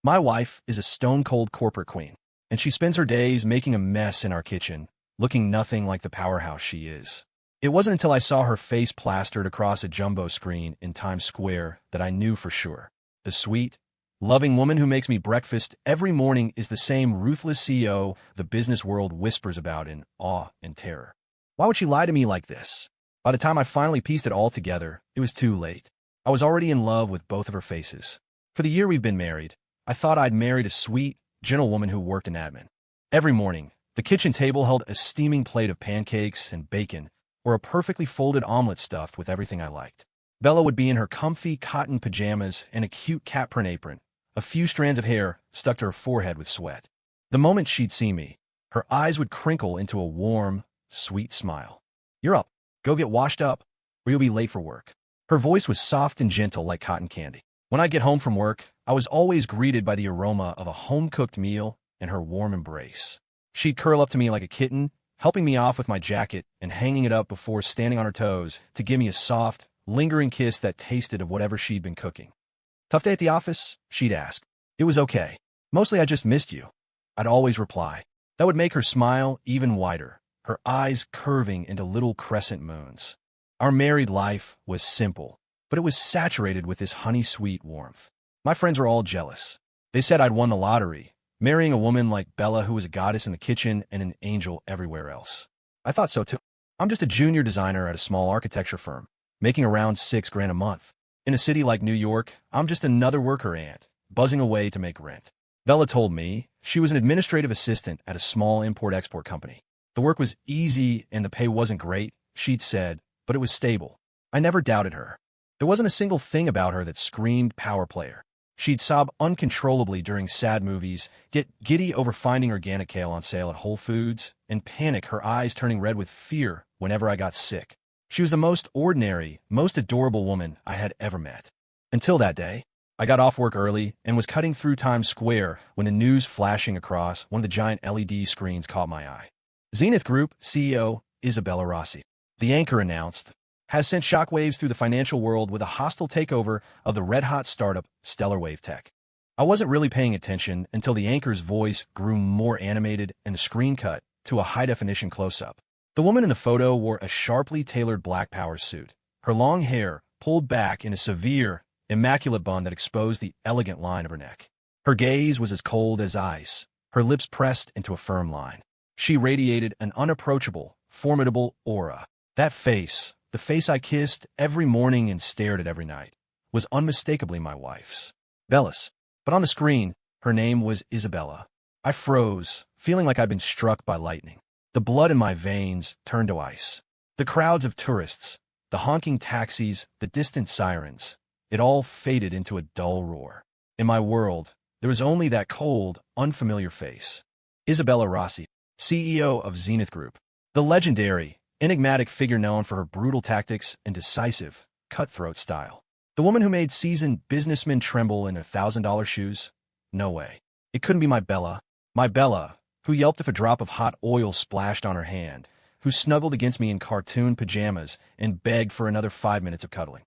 My wife is a stone-cold corporate queen, and she spends her days making a mess in our kitchen, looking nothing like the powerhouse she is. It wasn't until I saw her face plastered across a jumbo screen in Times Square that I knew for sure. The sweet, loving woman who makes me breakfast every morning is the same ruthless CEO the business world whispers about in awe and terror. Why would she lie to me like this? By the time I finally pieced it all together, it was too late. I was already in love with both of her faces. For the year we've been married, I thought I'd married a sweet, gentle woman who worked in admin. Every morning, the kitchen table held a steaming plate of pancakes and bacon, or a perfectly folded omelet stuffed with everything I liked. Bella would be in her comfy cotton pajamas and a cute cat print apron, a few strands of hair stuck to her forehead with sweat. The moment she'd see me, her eyes would crinkle into a warm, sweet smile. "You're up. Go get washed up, or you'll be late for work." Her voice was soft and gentle like cotton candy. When I get home from work, I was always greeted by the aroma of a home-cooked meal and her warm embrace. She'd curl up to me like a kitten, helping me off with my jacket and hanging it up before standing on her toes to give me a soft, lingering kiss that tasted of whatever she'd been cooking. "Tough day at the office?" she'd ask. "It was okay. Mostly I just missed you," I'd always reply. That would make her smile even wider, her eyes curving into little crescent moons. Our married life was simple, but it was saturated with this honey-sweet warmth. My friends were all jealous. They said I'd won the lottery, marrying a woman like Bella who was a goddess in the kitchen and an angel everywhere else. I thought so too. I'm just a junior designer at a small architecture firm, making around $6,000 a month. In a city like New York, I'm just another worker ant, buzzing away to make rent. Bella told me she was an administrative assistant at a small import-export company. The work was easy and the pay wasn't great, she'd said, but it was stable. I never doubted her. There wasn't a single thing about her that screamed power player. She'd sob uncontrollably during sad movies, get giddy over finding organic kale on sale at Whole Foods, and panic, her eyes turning red with fear whenever I got sick. She was the most ordinary, most adorable woman I had ever met. Until that day, I got off work early and was cutting through Times Square when the news flashing across one of the giant LED screens caught my eye. Zenith Group CEO Isabella Rossi, the anchor announced, has sent shockwaves through the financial world with a hostile takeover of the red-hot startup Stellar Wave Tech. I wasn't really paying attention until the anchor's voice grew more animated and the screen cut to a high-definition close-up. The woman in the photo wore a sharply tailored black power suit, her long hair pulled back in a severe, immaculate bun that exposed the elegant line of her neck. Her gaze was as cold as ice, her lips pressed into a firm line. She radiated an unapproachable, formidable aura. That face, the face I kissed every morning and stared at every night, was unmistakably my wife's. Bella's. But on the screen, her name was Isabella. I froze, feeling like I'd been struck by lightning. The blood in my veins turned to ice. The crowds of tourists, the honking taxis, the distant sirens, it all faded into a dull roar. In my world, there was only that cold, unfamiliar face. Isabella Rossi, CEO of Zenith Group, the legendary, enigmatic figure known for her brutal tactics and decisive, cutthroat style. The woman who made seasoned businessmen tremble in $1,000 shoes? No way. It couldn't be my Bella, who yelped if a drop of hot oil splashed on her hand, who snuggled against me in cartoon pajamas and begged for another 5 minutes of cuddling.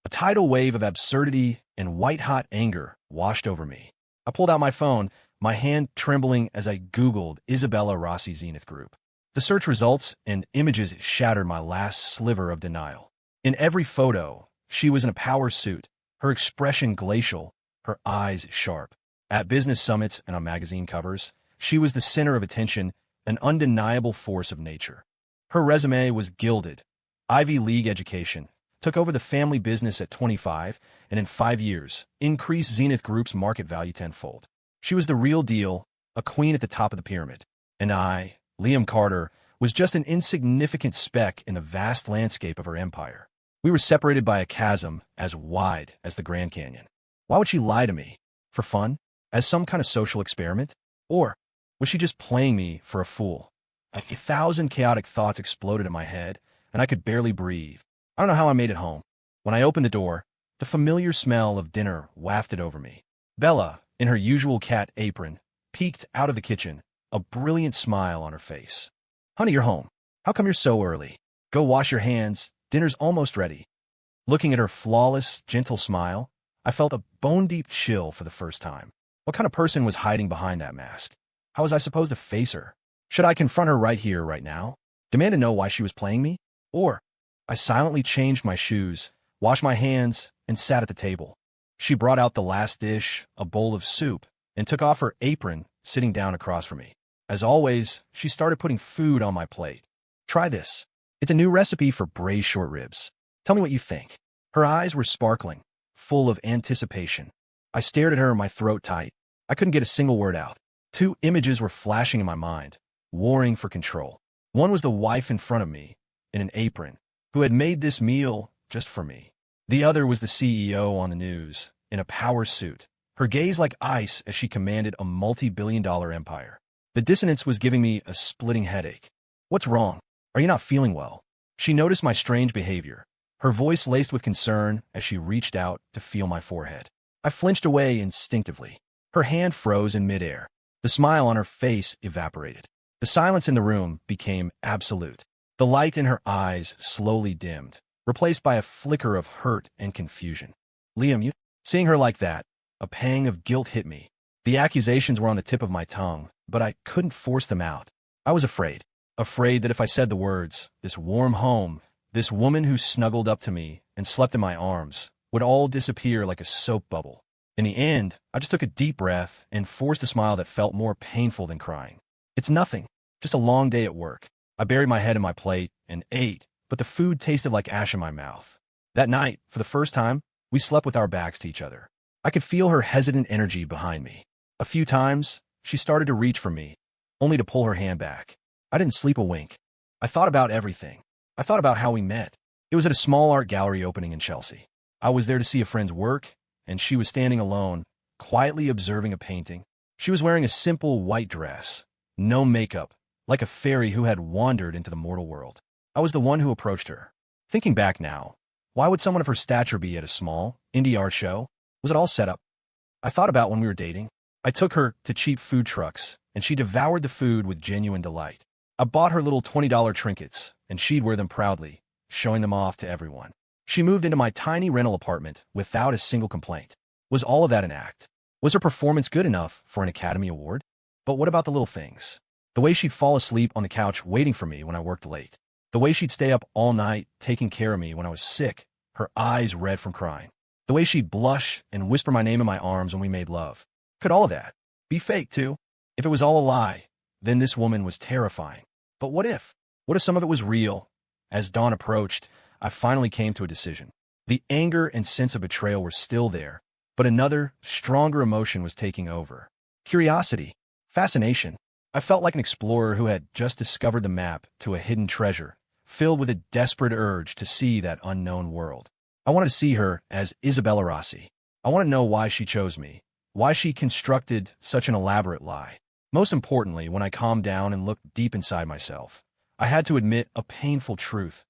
A tidal wave of absurdity and white-hot anger washed over me. I pulled out my phone, my hand trembling as I Googled Isabella Rossi Zenith Group. The search results and images shattered my last sliver of denial. In every photo, she was in a power suit, her expression glacial, her eyes sharp. At business summits and on magazine covers, she was the center of attention, an undeniable force of nature. Her resume was gilded. Ivy League education, took over the family business at 25, and in 5 years, increased Zenith Group's market value tenfold. She was the real deal, a queen at the top of the pyramid. And I, Liam Carter, was just an insignificant speck in the vast landscape of her empire. We were separated by a chasm as wide as the Grand Canyon. Why would she lie to me? For fun? As some kind of social experiment? Or was she just playing me for a fool? 1,000 chaotic thoughts exploded in my head, and I could barely breathe. I don't know how I made it home. When I opened the door, the familiar smell of dinner wafted over me. Bella, in her usual cat apron, peeked out of the kitchen, a brilliant smile on her face. "Honey, you're home. How come you're so early? Go wash your hands. Dinner's almost ready." Looking at her flawless, gentle smile, I felt a bone-deep chill for the first time. What kind of person was hiding behind that mask? How was I supposed to face her? Should I confront her right here, right now? Demand to know why she was playing me? Or I silently changed my shoes, washed my hands, and sat at the table. She brought out the last dish, a bowl of soup, and took off her apron, sitting down across from me. As always, she started putting food on my plate. Try this. It's a new recipe for braised short ribs. Tell me what you think. Her eyes were sparkling, full of anticipation. I stared at her, my throat tight. I couldn't get a single word out. Two images were flashing in my mind, warring for control. One was the wife in front of me, in an apron, who had made this meal just for me. The other was the CEO on the news, in a power suit, her gaze like ice as she commanded a multi-billion-dollar empire. The dissonance was giving me a splitting headache. What's wrong? Are you not feeling well? She noticed my strange behavior, her voice laced with concern as she reached out to feel my forehead. I flinched away instinctively. Her hand froze in midair. The smile on her face evaporated. The silence in the room became absolute. The light in her eyes slowly dimmed, replaced by a flicker of hurt and confusion. Liam, you... Seeing her like that, a pang of guilt hit me. The accusations were on the tip of my tongue, but I couldn't force them out. I was afraid. Afraid that if I said the words, this warm home, this woman who snuggled up to me and slept in my arms, would all disappear like a soap bubble. In the end, I just took a deep breath and forced a smile that felt more painful than crying. It's nothing, just a long day at work. I buried my head in my plate and ate, but the food tasted like ash in my mouth. That night, for the first time, we slept with our backs to each other. I could feel her hesitant energy behind me. A few times, she started to reach for me, only to pull her hand back. I didn't sleep a wink. I thought about everything. I thought about how we met. It was at a small art gallery opening in Chelsea. I was there to see a friend's work, and she was standing alone, quietly observing a painting. She was wearing a simple white dress, no makeup, like a fairy who had wandered into the mortal world. I was the one who approached her. Thinking back now, why would someone of her stature be at a small, indie art show? Was it all set up? I thought about when we were dating. I took her to cheap food trucks, and she devoured the food with genuine delight. I bought her little $20 trinkets, and she'd wear them proudly, showing them off to everyone. She moved into my tiny rental apartment without a single complaint. Was all of that an act? Was her performance good enough for an Academy Award? But what about the little things? The way she'd fall asleep on the couch waiting for me when I worked late. The way she'd stay up all night taking care of me when I was sick, her eyes red from crying. The way she'd blush and whisper my name in my arms when we made love. Could all of that be fake, too? If it was all a lie, then this woman was terrifying. But what if? What if some of it was real? As dawn approached, I finally came to a decision. The anger and sense of betrayal were still there, but another, stronger emotion was taking over. Curiosity. Fascination. I felt like an explorer who had just discovered the map to a hidden treasure, filled with a desperate urge to see that unknown world. I wanted to see her as Isabella Rossi. I want to know why she chose me, why she constructed such an elaborate lie. Most importantly, when I calmed down and looked deep inside myself, I had to admit a painful truth.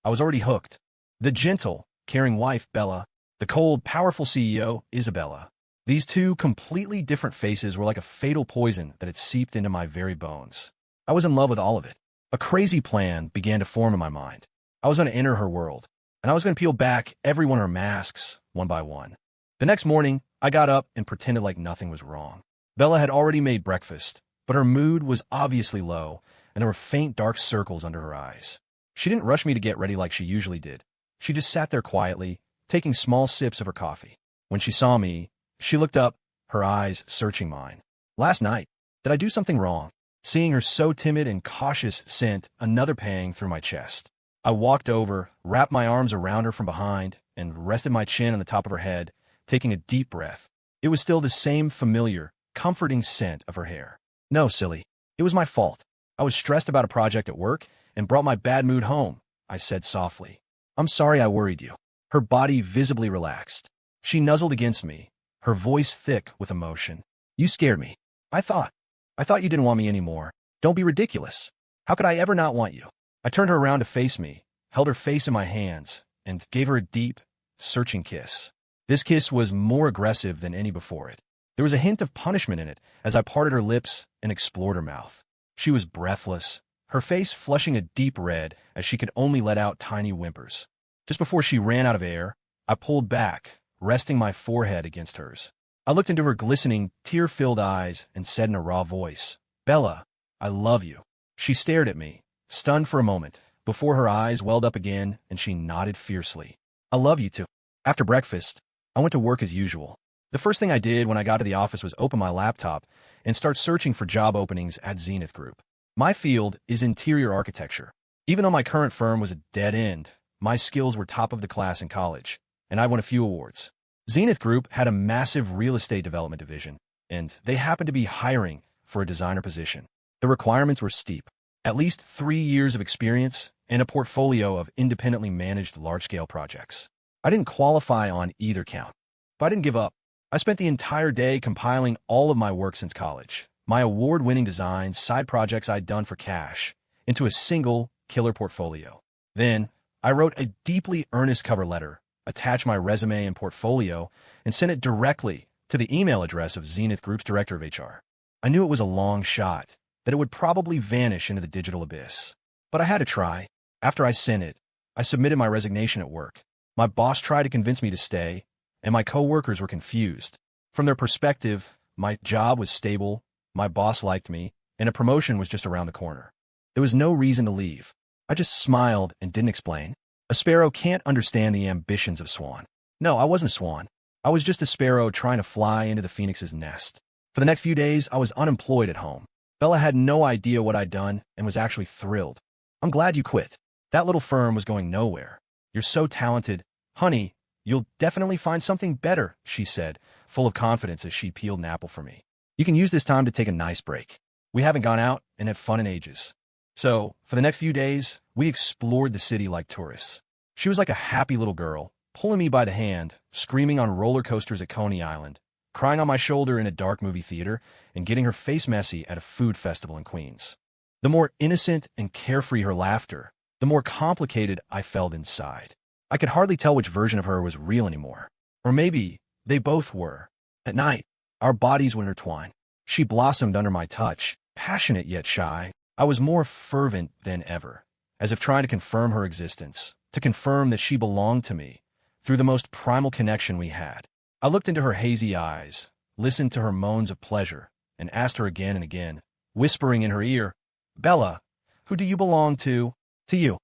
I was already hooked. The gentle, caring wife, Bella, the cold, powerful CEO, Isabella. These two completely different faces were like a fatal poison that had seeped into my very bones. I was in love with all of it. A crazy plan began to form in my mind. I was going to enter her world, and I was going to peel back every one of her masks, one by one. The next morning, I got up and pretended like nothing was wrong. Bella had already made breakfast, but her mood was obviously low, and there were faint dark circles under her eyes. She didn't rush me to get ready like she usually did. She just sat there quietly, taking small sips of her coffee. When she saw me, she looked up, her eyes searching mine. Last night, did I do something wrong? Seeing her so timid and cautious sent another pang through my chest. I walked over, wrapped my arms around her from behind, and rested my chin on the top of her head, taking a deep breath. It was still the same familiar, comforting scent of her hair. No, silly. It was my fault. I was stressed about a project at work and brought my bad mood home, I said softly. I'm sorry I worried you. Her body visibly relaxed. She nuzzled against me, her voice thick with emotion. You scared me. I thought you didn't want me anymore. Don't be ridiculous. How could I ever not want you? I turned her around to face me, held her face in my hands, and gave her a deep, searching kiss. This kiss was more aggressive than any before it. There was a hint of punishment in it as I parted her lips and explored her mouth. She was breathless, her face flushing a deep red as she could only let out tiny whimpers. Just before she ran out of air, I pulled back, resting my forehead against hers. I looked into her glistening, tear-filled eyes and said in a raw voice, "Bella, I love you." She stared at me, stunned for a moment, before her eyes welled up again and she nodded fiercely. "I love you too." After breakfast, I went to work as usual. The first thing I did when I got to the office was open my laptop and start searching for job openings at Zenith Group. My field is interior architecture. Even though my current firm was a dead end, my skills were top of the class in college, and I won a few awards. Zenith Group had a massive real estate development division, and they happened to be hiring for a designer position. The requirements were steep. At least 3 years of experience and a portfolio of independently managed large-scale projects. I didn't qualify on either count, but I didn't give up. I spent the entire day compiling all of my work since college, my award-winning designs, side projects I'd done for cash, into a single killer portfolio. Then, I wrote a deeply earnest cover letter, attached my resume and portfolio, and sent it directly to the email address of Zenith Group's director of HR. I knew it was a long shot, that it would probably vanish into the digital abyss. But I had to try. After I sent it, I submitted my resignation at work. My boss tried to convince me to stay, and my coworkers were confused. From their perspective, my job was stable, my boss liked me, and a promotion was just around the corner. There was no reason to leave. I just smiled and didn't explain. A sparrow can't understand the ambitions of swan. No, I wasn't a swan. I was just a sparrow trying to fly into the phoenix's nest. For the next few days, I was unemployed at home. Bella had no idea what I'd done and was actually thrilled. "I'm glad you quit. That little firm was going nowhere. You're so talented. Honey, you'll definitely find something better," she said, full of confidence as she peeled an apple for me. "You can use this time to take a nice break. We haven't gone out and had fun in ages." So, for the next few days, we explored the city like tourists. She was like a happy little girl, pulling me by the hand, screaming on roller coasters at Coney Island, crying on my shoulder in a dark movie theater, and getting her face messy at a food festival in Queens. The more innocent and carefree her laughter, the more complicated I felt inside. I could hardly tell which version of her was real anymore. Or maybe they both were. At night, our bodies would intertwine. She blossomed under my touch, passionate yet shy. I was more fervent than ever, as if trying to confirm her existence, to confirm that she belonged to me, through the most primal connection we had. I looked into her hazy eyes, listened to her moans of pleasure, and asked her again and again, whispering in her ear, "Bella, who do you belong to?" "To you."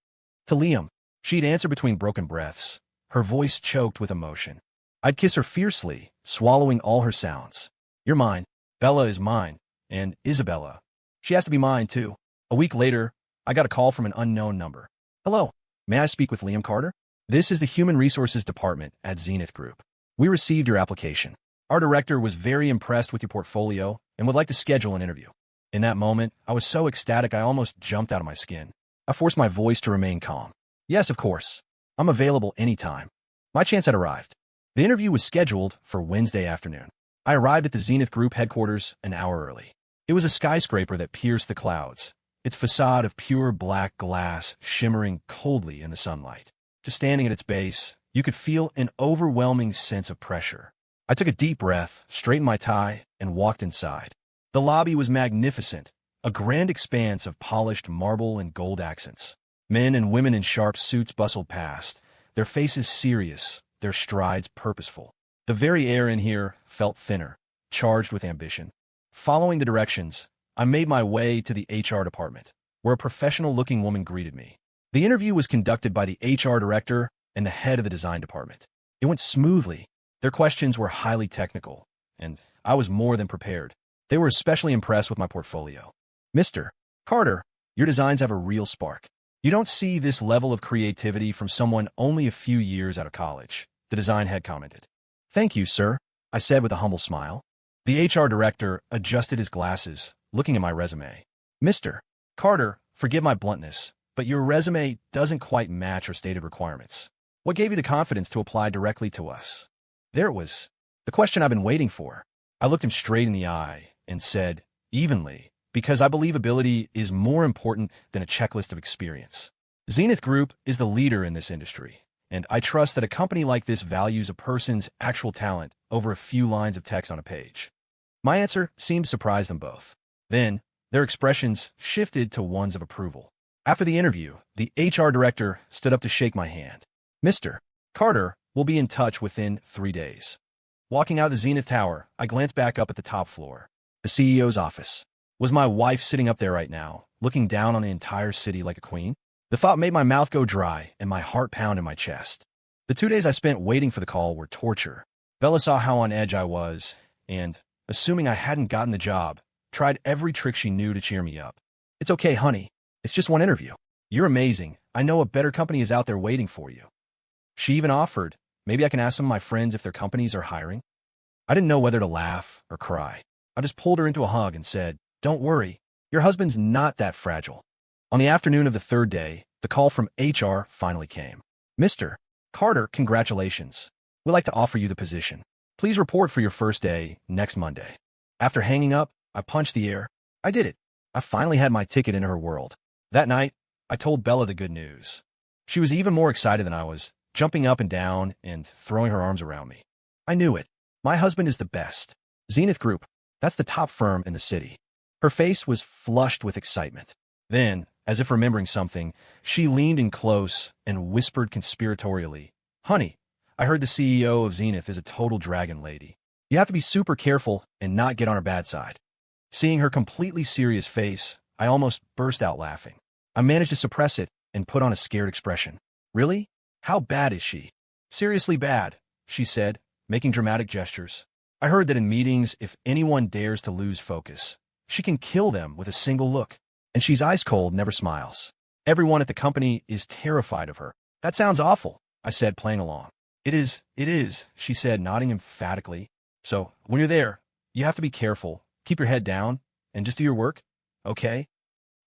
"To Liam." She'd answer between broken breaths, her voice choked with emotion. I'd kiss her fiercely, swallowing all her sounds. "You're mine. Bella is mine. And Isabella. She has to be mine, too." A week later, I got a call from an unknown number. "Hello, may I speak with Liam Carter? This is the Human Resources Department at Zenith Group. We received your application. Our director was very impressed with your portfolio and would like to schedule an interview." In that moment, I was so ecstatic I almost jumped out of my skin. I forced my voice to remain calm. "Yes, of course. I'm available anytime." My chance had arrived. The interview was scheduled for Wednesday afternoon. I arrived at the Zenith Group headquarters an hour early. It was a skyscraper that pierced the clouds, its facade of pure black glass shimmering coldly in the sunlight. Just standing at its base, you could feel an overwhelming sense of pressure. I took a deep breath, straightened my tie, and walked inside. The lobby was magnificent, a grand expanse of polished marble and gold accents. Men and women in sharp suits bustled past, their faces serious, their strides purposeful. The very air in here felt thinner, charged with ambition. Following the directions, I made my way to the HR department, where a professional-looking woman greeted me. The interview was conducted by the HR director and the head of the design department. It went smoothly. Their questions were highly technical, and I was more than prepared. They were especially impressed with my portfolio. "Mr. Carter, your designs have a real spark. You don't see this level of creativity from someone only a few years out of college," the design head commented. "Thank you, sir," I said with a humble smile. The HR director adjusted his glasses, looking at my resume. "Mr. Carter, forgive my bluntness, but your resume doesn't quite match our stated requirements. What gave you the confidence to apply directly to us?" There it was, the question I've been waiting for. I looked him straight in the eye and said, evenly, "Because I believe ability is more important than a checklist of experience. Zenith Group is the leader in this industry, and I trust that a company like this values a person's actual talent over a few lines of text on a page." My answer seemed to surprise them both. Then, their expressions shifted to ones of approval. After the interview, the HR director stood up to shake my hand. "Mr. Carter will be in touch within 3 days." Walking out of the Zenith Tower, I glanced back up at the top floor. The CEO's office. Was my wife sitting up there right now, looking down on the entire city like a queen? The thought made my mouth go dry and my heart pound in my chest. The 2 days I spent waiting for the call were torture. Bella saw how on edge I was, and, assuming I hadn't gotten the job, tried every trick she knew to cheer me up. It's okay, honey. It's just one interview. You're amazing. I know a better company is out there waiting for you. She even offered, maybe I can ask some of my friends if their companies are hiring. I didn't know whether to laugh or cry. I just pulled her into a hug and said, "Don't worry. Your husband's not that fragile." On the afternoon of the third day, the call from HR finally came. "Mr. Carter, congratulations. We'd like to offer you the position. Please report for your first day next Monday." After hanging up, I punched the air. I did it. I finally had my ticket into her world. That night, I told Bella the good news. She was even more excited than I was, jumping up and down and throwing her arms around me. I knew it. My husband is the best. Zenith Group, that's the top firm in the city. Her face was flushed with excitement. Then, as if remembering something, she leaned in close and whispered conspiratorially, "Honey, I heard the CEO of Zenith is a total dragon lady. You have to be super careful and not get on her bad side." Seeing her completely serious face, I almost burst out laughing. I managed to suppress it and put on a scared expression. "Really? How bad is she?" "Seriously bad," she said, making dramatic gestures. "I heard that in meetings, if anyone dares to lose focus, she can kill them with a single look. And she's ice cold, never smiles. Everyone at the company is terrified of her." "That sounds awful," I said, playing along. It is, she said, nodding emphatically. "So, when you're there, you have to be careful, keep your head down, and just do your work, okay?"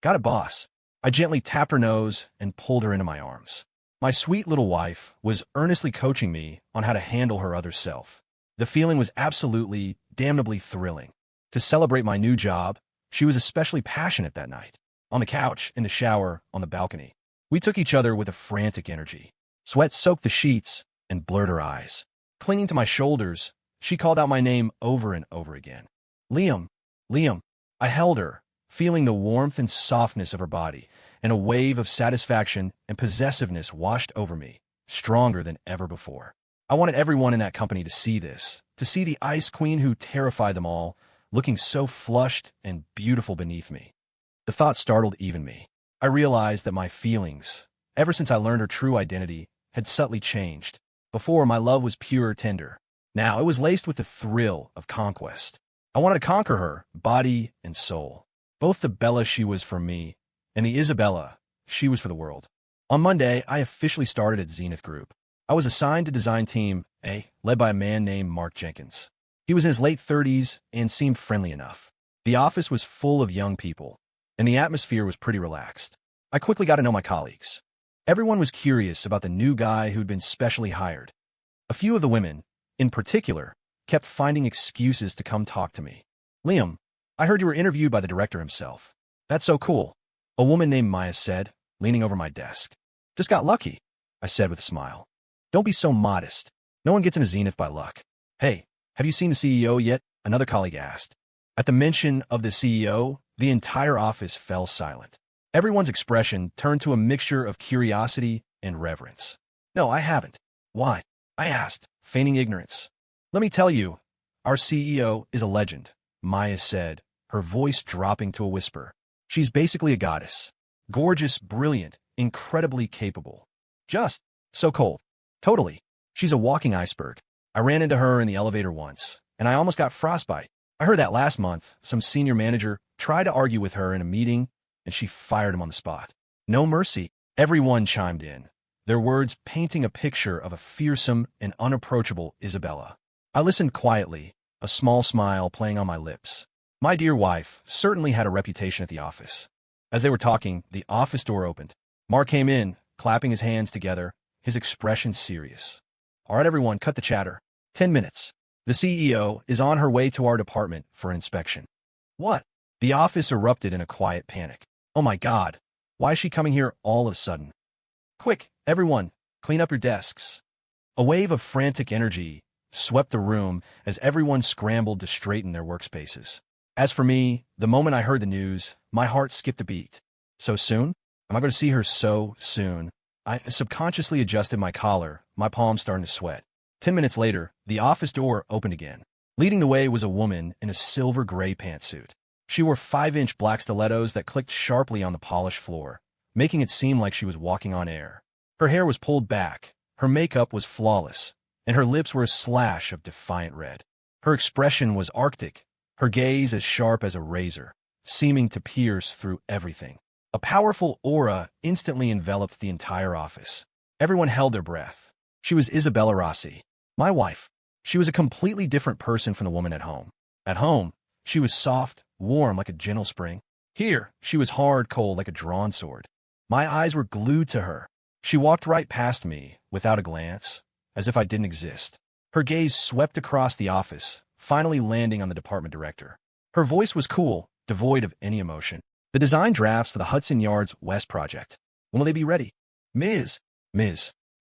"Got it, boss." I gently tapped her nose and pulled her into my arms. My sweet little wife was earnestly coaching me on how to handle her other self. The feeling was absolutely, damnably thrilling. To celebrate my new job, she was especially passionate that night. On the couch, in the shower, on the balcony. We took each other with a frantic energy. Sweat soaked the sheets and blurred her eyes. Clinging to my shoulders, she called out my name over and over again. "Liam, Liam." I held her, feeling the warmth and softness of her body, and a wave of satisfaction and possessiveness washed over me, stronger than ever before. I wanted everyone in that company to see this, to see the Ice Queen who terrified them all, looking so flushed and beautiful beneath me. The thought startled even me. I realized that my feelings, ever since I learned her true identity, had subtly changed. Before, my love was pure, tender. Now it was laced with the thrill of conquest. I wanted to conquer her, body and soul. Both the Bella she was for me, and the Isabella she was for the world. On Monday, I officially started at Zenith Group. I was assigned to design team A, led by a man named Mark Jenkins. He was in his late 30s and seemed friendly enough. The office was full of young people, and the atmosphere was pretty relaxed. I quickly got to know my colleagues. Everyone was curious about the new guy who'd been specially hired. A few of the women, in particular, kept finding excuses to come talk to me. "Liam, I heard you were interviewed by the director himself." "That's so cool," a woman named Maya said, leaning over my desk. "Just got lucky," I said with a smile. "Don't be so modest. No one gets into Zenith by luck." "Hey, have you seen the CEO yet?" another colleague asked. At the mention of the CEO, the entire office fell silent. Everyone's expression turned to a mixture of curiosity and reverence. "No, I haven't." "Why?" I asked, feigning ignorance. "Let me tell you, our CEO is a legend," Maya said, her voice dropping to a whisper. "She's basically a goddess. Gorgeous, brilliant, incredibly capable. Just so cold. Totally. She's a walking iceberg. I ran into her in the elevator once, and I almost got frostbite. I heard that last month, some senior manager tried to argue with her in a meeting, and she fired him on the spot. No mercy." Everyone chimed in, their words painting a picture of a fearsome and unapproachable Isabella. I listened quietly, a small smile playing on my lips. My dear wife certainly had a reputation at the office. As they were talking, the office door opened. Mark came in, clapping his hands together, his expression serious. "All right, everyone, cut the chatter. 10 minutes. The CEO is on her way to our department for an inspection." "What?" The office erupted in a quiet panic. "Oh my God, why is she coming here all of a sudden? Quick, everyone, clean up your desks." A wave of frantic energy swept the room as everyone scrambled to straighten their workspaces. As for me, the moment I heard the news, my heart skipped a beat. So soon? Am I going to see her so soon? I subconsciously adjusted my collar, my palms starting to sweat. 10 minutes later, the office door opened again. Leading the way was a woman in a silver gray pantsuit. She wore 5-inch black stilettos that clicked sharply on the polished floor, making it seem like she was walking on air. Her hair was pulled back, her makeup was flawless, and her lips were a slash of defiant red. Her expression was arctic, her gaze as sharp as a razor, seeming to pierce through everything. A powerful aura instantly enveloped the entire office. Everyone held their breath. She was Isabella Rossi, my wife. She was a completely different person from the woman at home. At home, she was soft, warm like a gentle spring. Here, she was hard, cold like a drawn sword. My eyes were glued to her. She walked right past me, without a glance, as if I didn't exist. Her gaze swept across the office, finally landing on the department director. Her voice was cool, devoid of any emotion. The design drafts for the Hudson Yards West project. When will they be ready? Ms.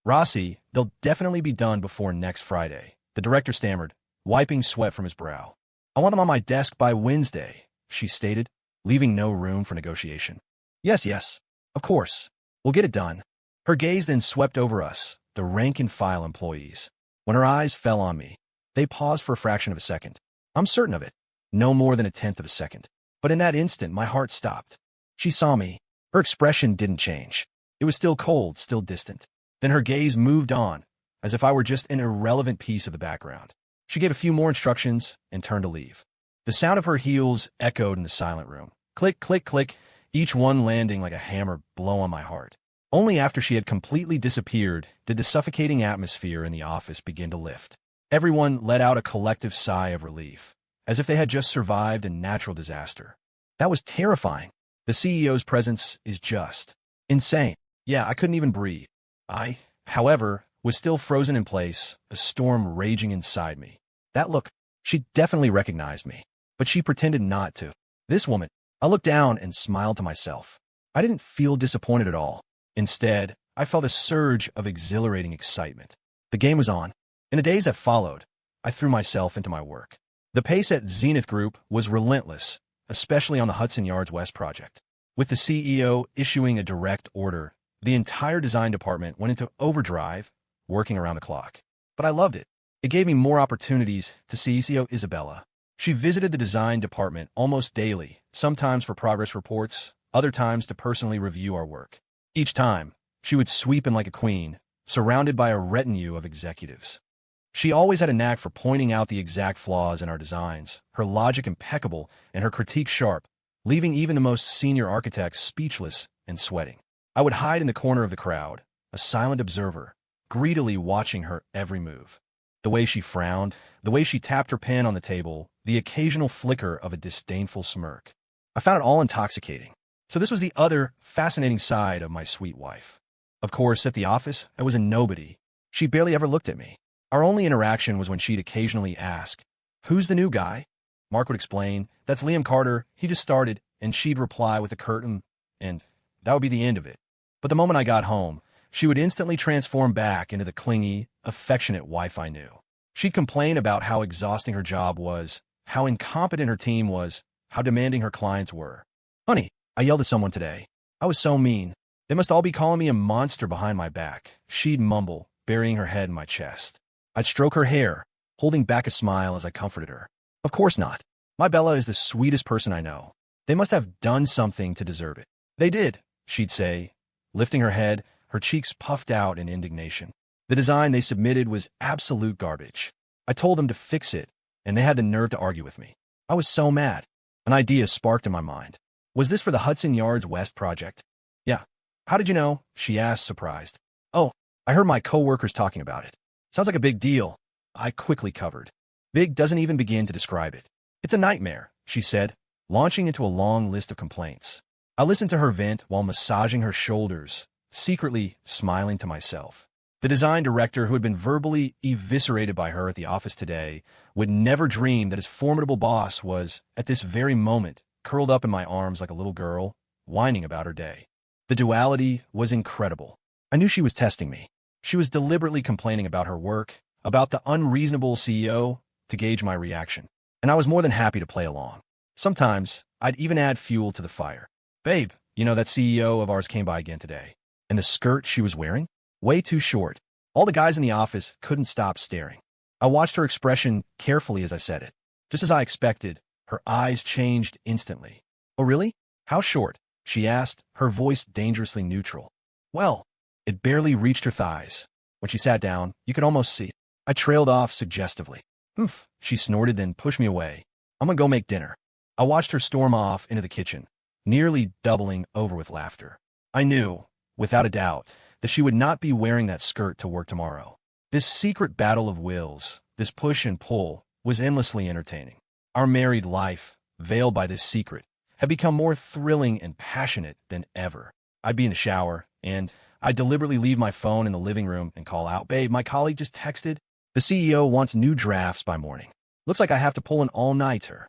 Rossi, they'll definitely be done before next Friday, the director stammered, wiping sweat from his brow. I want them on my desk by Wednesday, she stated, leaving no room for negotiation. Yes, of course. We'll get it done. Her gaze then swept over us, the rank-and-file employees. When her eyes fell on me, they paused for a fraction of a second. I'm certain of it. No more than a tenth of a second. But in that instant, my heart stopped. She saw me. Her expression didn't change. It was still cold, still distant. Then her gaze moved on, as if I were just an irrelevant piece of the background. She gave a few more instructions and turned to leave. The sound of her heels echoed in the silent room. Click, click, click, each one landing like a hammer blow on my heart. Only after she had completely disappeared did the suffocating atmosphere in the office begin to lift. Everyone let out a collective sigh of relief, as if they had just survived a natural disaster. That was terrifying. The CEO's presence is just insane. Yeah, I couldn't even breathe. I, however, was still frozen in place, a storm raging inside me. That look, she definitely recognized me, but she pretended not to. This woman, I looked down and smiled to myself. I didn't feel disappointed at all. Instead, I felt a surge of exhilarating excitement. The game was on. In the days that followed, I threw myself into my work. The pace at Zenith Group was relentless, especially on the Hudson Yards West project. With the CEO issuing a direct order, the entire design department went into overdrive, working around the clock. But I loved it. It gave me more opportunities to see CEO Isabella. She visited the design department almost daily, sometimes for progress reports, other times to personally review our work. Each time, she would sweep in like a queen, surrounded by a retinue of executives. She always had a knack for pointing out the exact flaws in our designs, her logic impeccable and her critique sharp, leaving even the most senior architects speechless and sweating. I would hide in the corner of the crowd, a silent observer, greedily watching her every move. The way she frowned, the way she tapped her pen on the table, the occasional flicker of a disdainful smirk. I found it all intoxicating. So this was the other fascinating side of my sweet wife. Of course, at the office, I was a nobody. She barely ever looked at me. Our only interaction was when she'd occasionally ask, "Who's the new guy?" Mark would explain, "That's Liam Carter, he just started," and she'd reply with a curtain, and that would be the end of it. But the moment I got home, she would instantly transform back into the clingy, affectionate wife I knew. She'd complain about how exhausting her job was, how incompetent her team was, how demanding her clients were. "Honey, I yelled at someone today. I was so mean. They must all be calling me a monster behind my back," she'd mumble, burying her head in my chest. I'd stroke her hair, holding back a smile as I comforted her. "Of course not. My Bella is the sweetest person I know. They must have done something to deserve it." "They did," she'd say, lifting her head, her cheeks puffed out in indignation. The design they submitted was absolute garbage. I told them to fix it, and they had the nerve to argue with me. I was so mad. An idea sparked in my mind. Was this for the Hudson Yards West project? "Yeah." "How did you know?" she asked, surprised. "Oh, I heard my coworkers talking about it. Sounds like a big deal." I quickly covered. Big doesn't even begin to describe it. "It's a nightmare," she said, launching into a long list of complaints. I listened to her vent while massaging her shoulders, secretly smiling to myself. The design director, who had been verbally eviscerated by her at the office today, would never dream that his formidable boss was, at this very moment, curled up in my arms like a little girl, whining about her day. The duality was incredible. I knew she was testing me. She was deliberately complaining about her work, about the unreasonable CEO, to gauge my reaction. And I was more than happy to play along. Sometimes, I'd even add fuel to the fire. "Babe, you know that CEO of ours came by again today. And the skirt she was wearing? Way too short. All the guys in the office couldn't stop staring. I watched her expression carefully as I said it. Just as I expected, her eyes changed instantly. "Oh, really? How short?" she asked, her voice dangerously neutral. "Well," it barely reached her thighs. When she sat down, you could almost see it. I trailed off suggestively. "Oof," she snorted, then pushed me away. "I'm gonna go make dinner." I watched her storm off into the kitchen, nearly doubling over with laughter. I knew, without a doubt, that she would not be wearing that skirt to work tomorrow. This secret battle of wills, this push and pull, was endlessly entertaining. Our married life, veiled by this secret, had become more thrilling and passionate than ever. I'd be in the shower, and I'd deliberately leave my phone in the living room and call out, "Babe, my colleague just texted. The CEO wants new drafts by morning. Looks like I have to pull an all-nighter."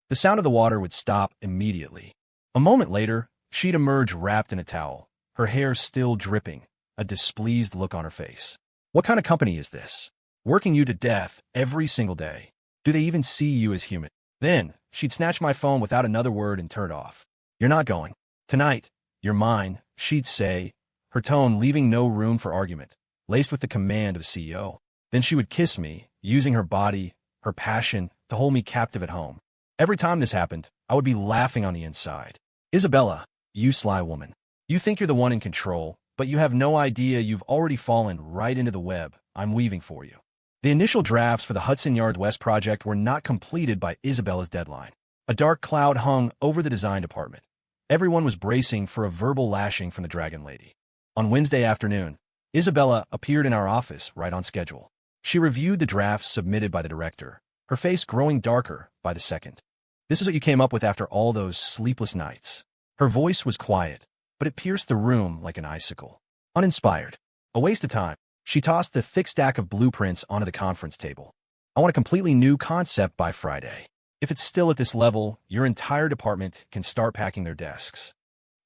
The sound of the water would stop immediately. A moment later, she'd emerge wrapped in a towel, her hair still dripping, a displeased look on her face. "What kind of company is this? Working you to death every single day. Do they even see you as human?" Then, she'd snatch my phone without another word and turn it off. "You're not going. Tonight, you're mine," she'd say, her tone leaving no room for argument, laced with the command of a CEO. Then she would kiss me, using her body, her passion, to hold me captive at home. Every time this happened, I would be laughing on the inside. "Isabella, you sly woman. You think you're the one in control, but you have no idea you've already fallen right into the web I'm weaving for you." The initial drafts for the Hudson Yards West project were not completed by Isabella's deadline. A dark cloud hung over the design department. Everyone was bracing for a verbal lashing from the Dragon Lady. On Wednesday afternoon, Isabella appeared in our office right on schedule. She reviewed the drafts submitted by the director, her face growing darker by the second. "This is what you came up with after all those sleepless nights." Her voice was quiet, but it pierced the room like an icicle. Uninspired. A waste of time. She tossed the thick stack of blueprints onto the conference table. "I want a completely new concept by Friday. If it's still at this level, your entire department can start packing their desks."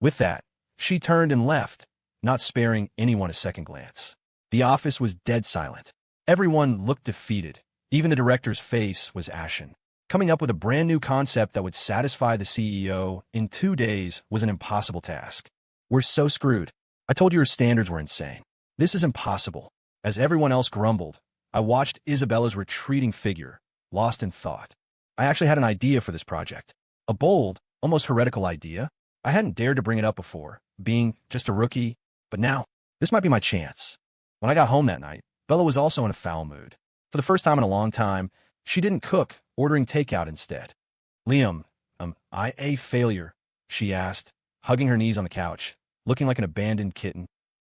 With that, she turned and left, not sparing anyone a second glance. The office was dead silent. Everyone looked defeated. Even the director's face was ashen. Coming up with a brand new concept that would satisfy the CEO in 2 days was an impossible task. "We're so screwed. I told you your standards were insane. This is impossible." As everyone else grumbled, I watched Isabella's retreating figure, lost in thought. I actually had an idea for this project. A bold, almost heretical idea. I hadn't dared to bring it up before, being just a rookie, but now, this might be my chance. When I got home that night, Bella was also in a foul mood. For the first time in a long time, she didn't cook, ordering takeout instead. "Liam, I a failure?" she asked, hugging her knees on the couch, looking like an abandoned kitten.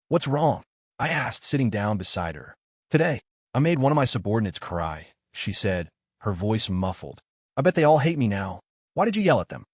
"What's wrong?" I asked, sitting down beside her. "Today, I made one of my subordinates cry," she said, her voice muffled. "I bet they all hate me now. Why did you yell at them?"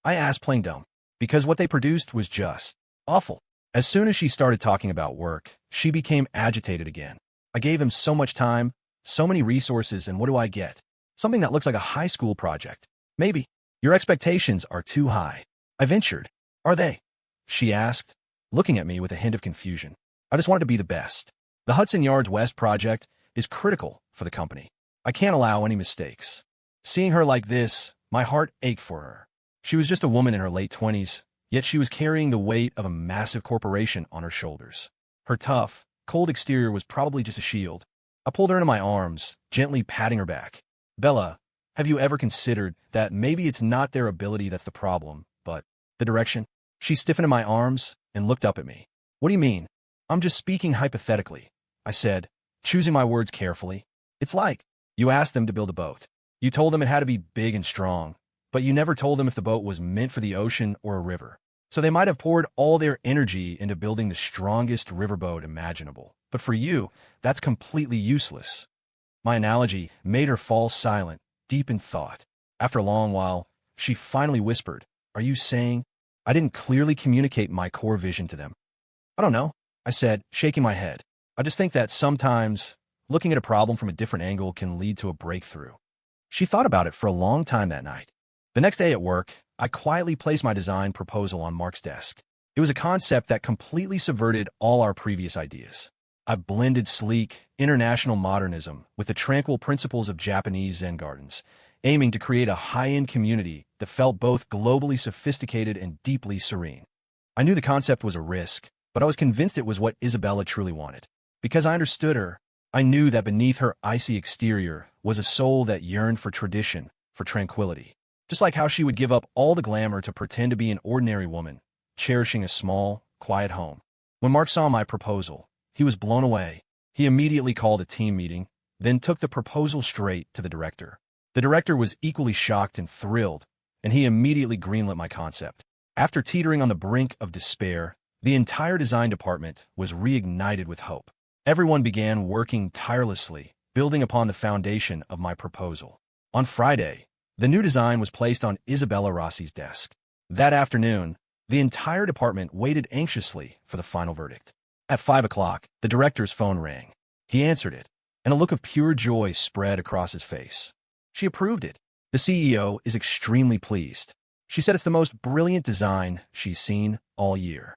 I asked, plain dumb. Because what they produced was just awful. As soon as she started talking about work, she became agitated again. "I gave them so much time, so many resources, and what do I get? Something that looks like a high school project. Maybe. Your expectations are too high." I ventured. "Are they?" she asked, looking at me with a hint of confusion. "I just wanted to be the best. The Hudson Yards West project is critical for the company. I can't allow any mistakes." Seeing her like this, my heart ached for her. She was just a woman in her late 20s, yet she was carrying the weight of a massive corporation on her shoulders. Her tough, cold exterior was probably just a shield. I pulled her into my arms, gently patting her back. "Bella, have you ever considered that maybe it's not their ability that's the problem, but the direction?" She stiffened in my arms and looked up at me. "What do you mean?" "I'm just speaking hypothetically," I said, choosing my words carefully. "It's like, you asked them to build a boat. You told them it had to be big and strong, but you never told them if the boat was meant for the ocean or a river. So they might have poured all their energy into building the strongest riverboat imaginable. But for you, that's completely useless." My analogy made her fall silent, deep in thought. After a long while, she finally whispered, "Are you saying I didn't clearly communicate my core vision to them?" "I don't know," I said, shaking my head. "I just think that sometimes looking at a problem from a different angle can lead to a breakthrough." She thought about it for a long time that night. The next day at work, I quietly placed my design proposal on Mark's desk. It was a concept that completely subverted all our previous ideas. I blended sleek, international modernism with the tranquil principles of Japanese Zen gardens, aiming to create a high-end community that felt both globally sophisticated and deeply serene. I knew the concept was a risk, but I was convinced it was what Isabella truly wanted. Because I understood her, I knew that beneath her icy exterior was a soul that yearned for tradition, for tranquility. Just like how she would give up all the glamour to pretend to be an ordinary woman, cherishing a small, quiet home. When Mark saw my proposal, he was blown away. He immediately called a team meeting, then took the proposal straight to the director. The director was equally shocked and thrilled, and he immediately greenlit my concept. After teetering on the brink of despair, the entire design department was reignited with hope. Everyone began working tirelessly, building upon the foundation of my proposal. On Friday, the new design was placed on Isabella Rossi's desk. That afternoon, the entire department waited anxiously for the final verdict. At 5 o'clock, the director's phone rang. He answered it, and a look of pure joy spread across his face. She approved it. The CEO is extremely pleased. She said it's the most brilliant design she's seen all year.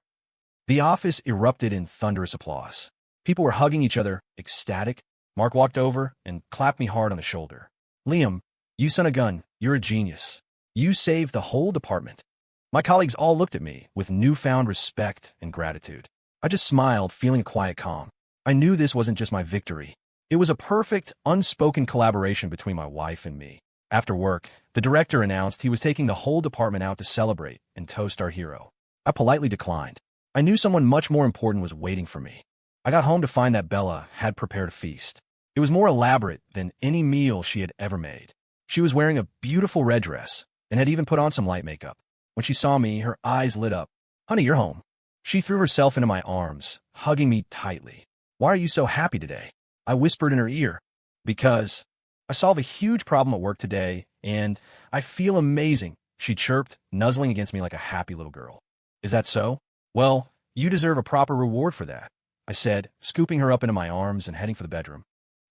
The office erupted in thunderous applause. People were hugging each other, ecstatic. Mark walked over and clapped me hard on the shoulder. Liam, you son of a gun, you're a genius. You saved the whole department. My colleagues all looked at me with newfound respect and gratitude. I just smiled, feeling a quiet calm. I knew this wasn't just my victory. It was a perfect, unspoken collaboration between my wife and me. After work, the director announced he was taking the whole department out to celebrate and toast our hero. I politely declined. I knew someone much more important was waiting for me. I got home to find that Bella had prepared a feast. It was more elaborate than any meal she had ever made. She was wearing a beautiful red dress and had even put on some light makeup. When she saw me, her eyes lit up. Honey, you're home. She threw herself into my arms, hugging me tightly. Why are you so happy today? I whispered in her ear. Because I solved a huge problem at work today, and I feel amazing, she chirped, nuzzling against me like a happy little girl. Is that so? Well, you deserve a proper reward for that, I said, scooping her up into my arms and heading for the bedroom.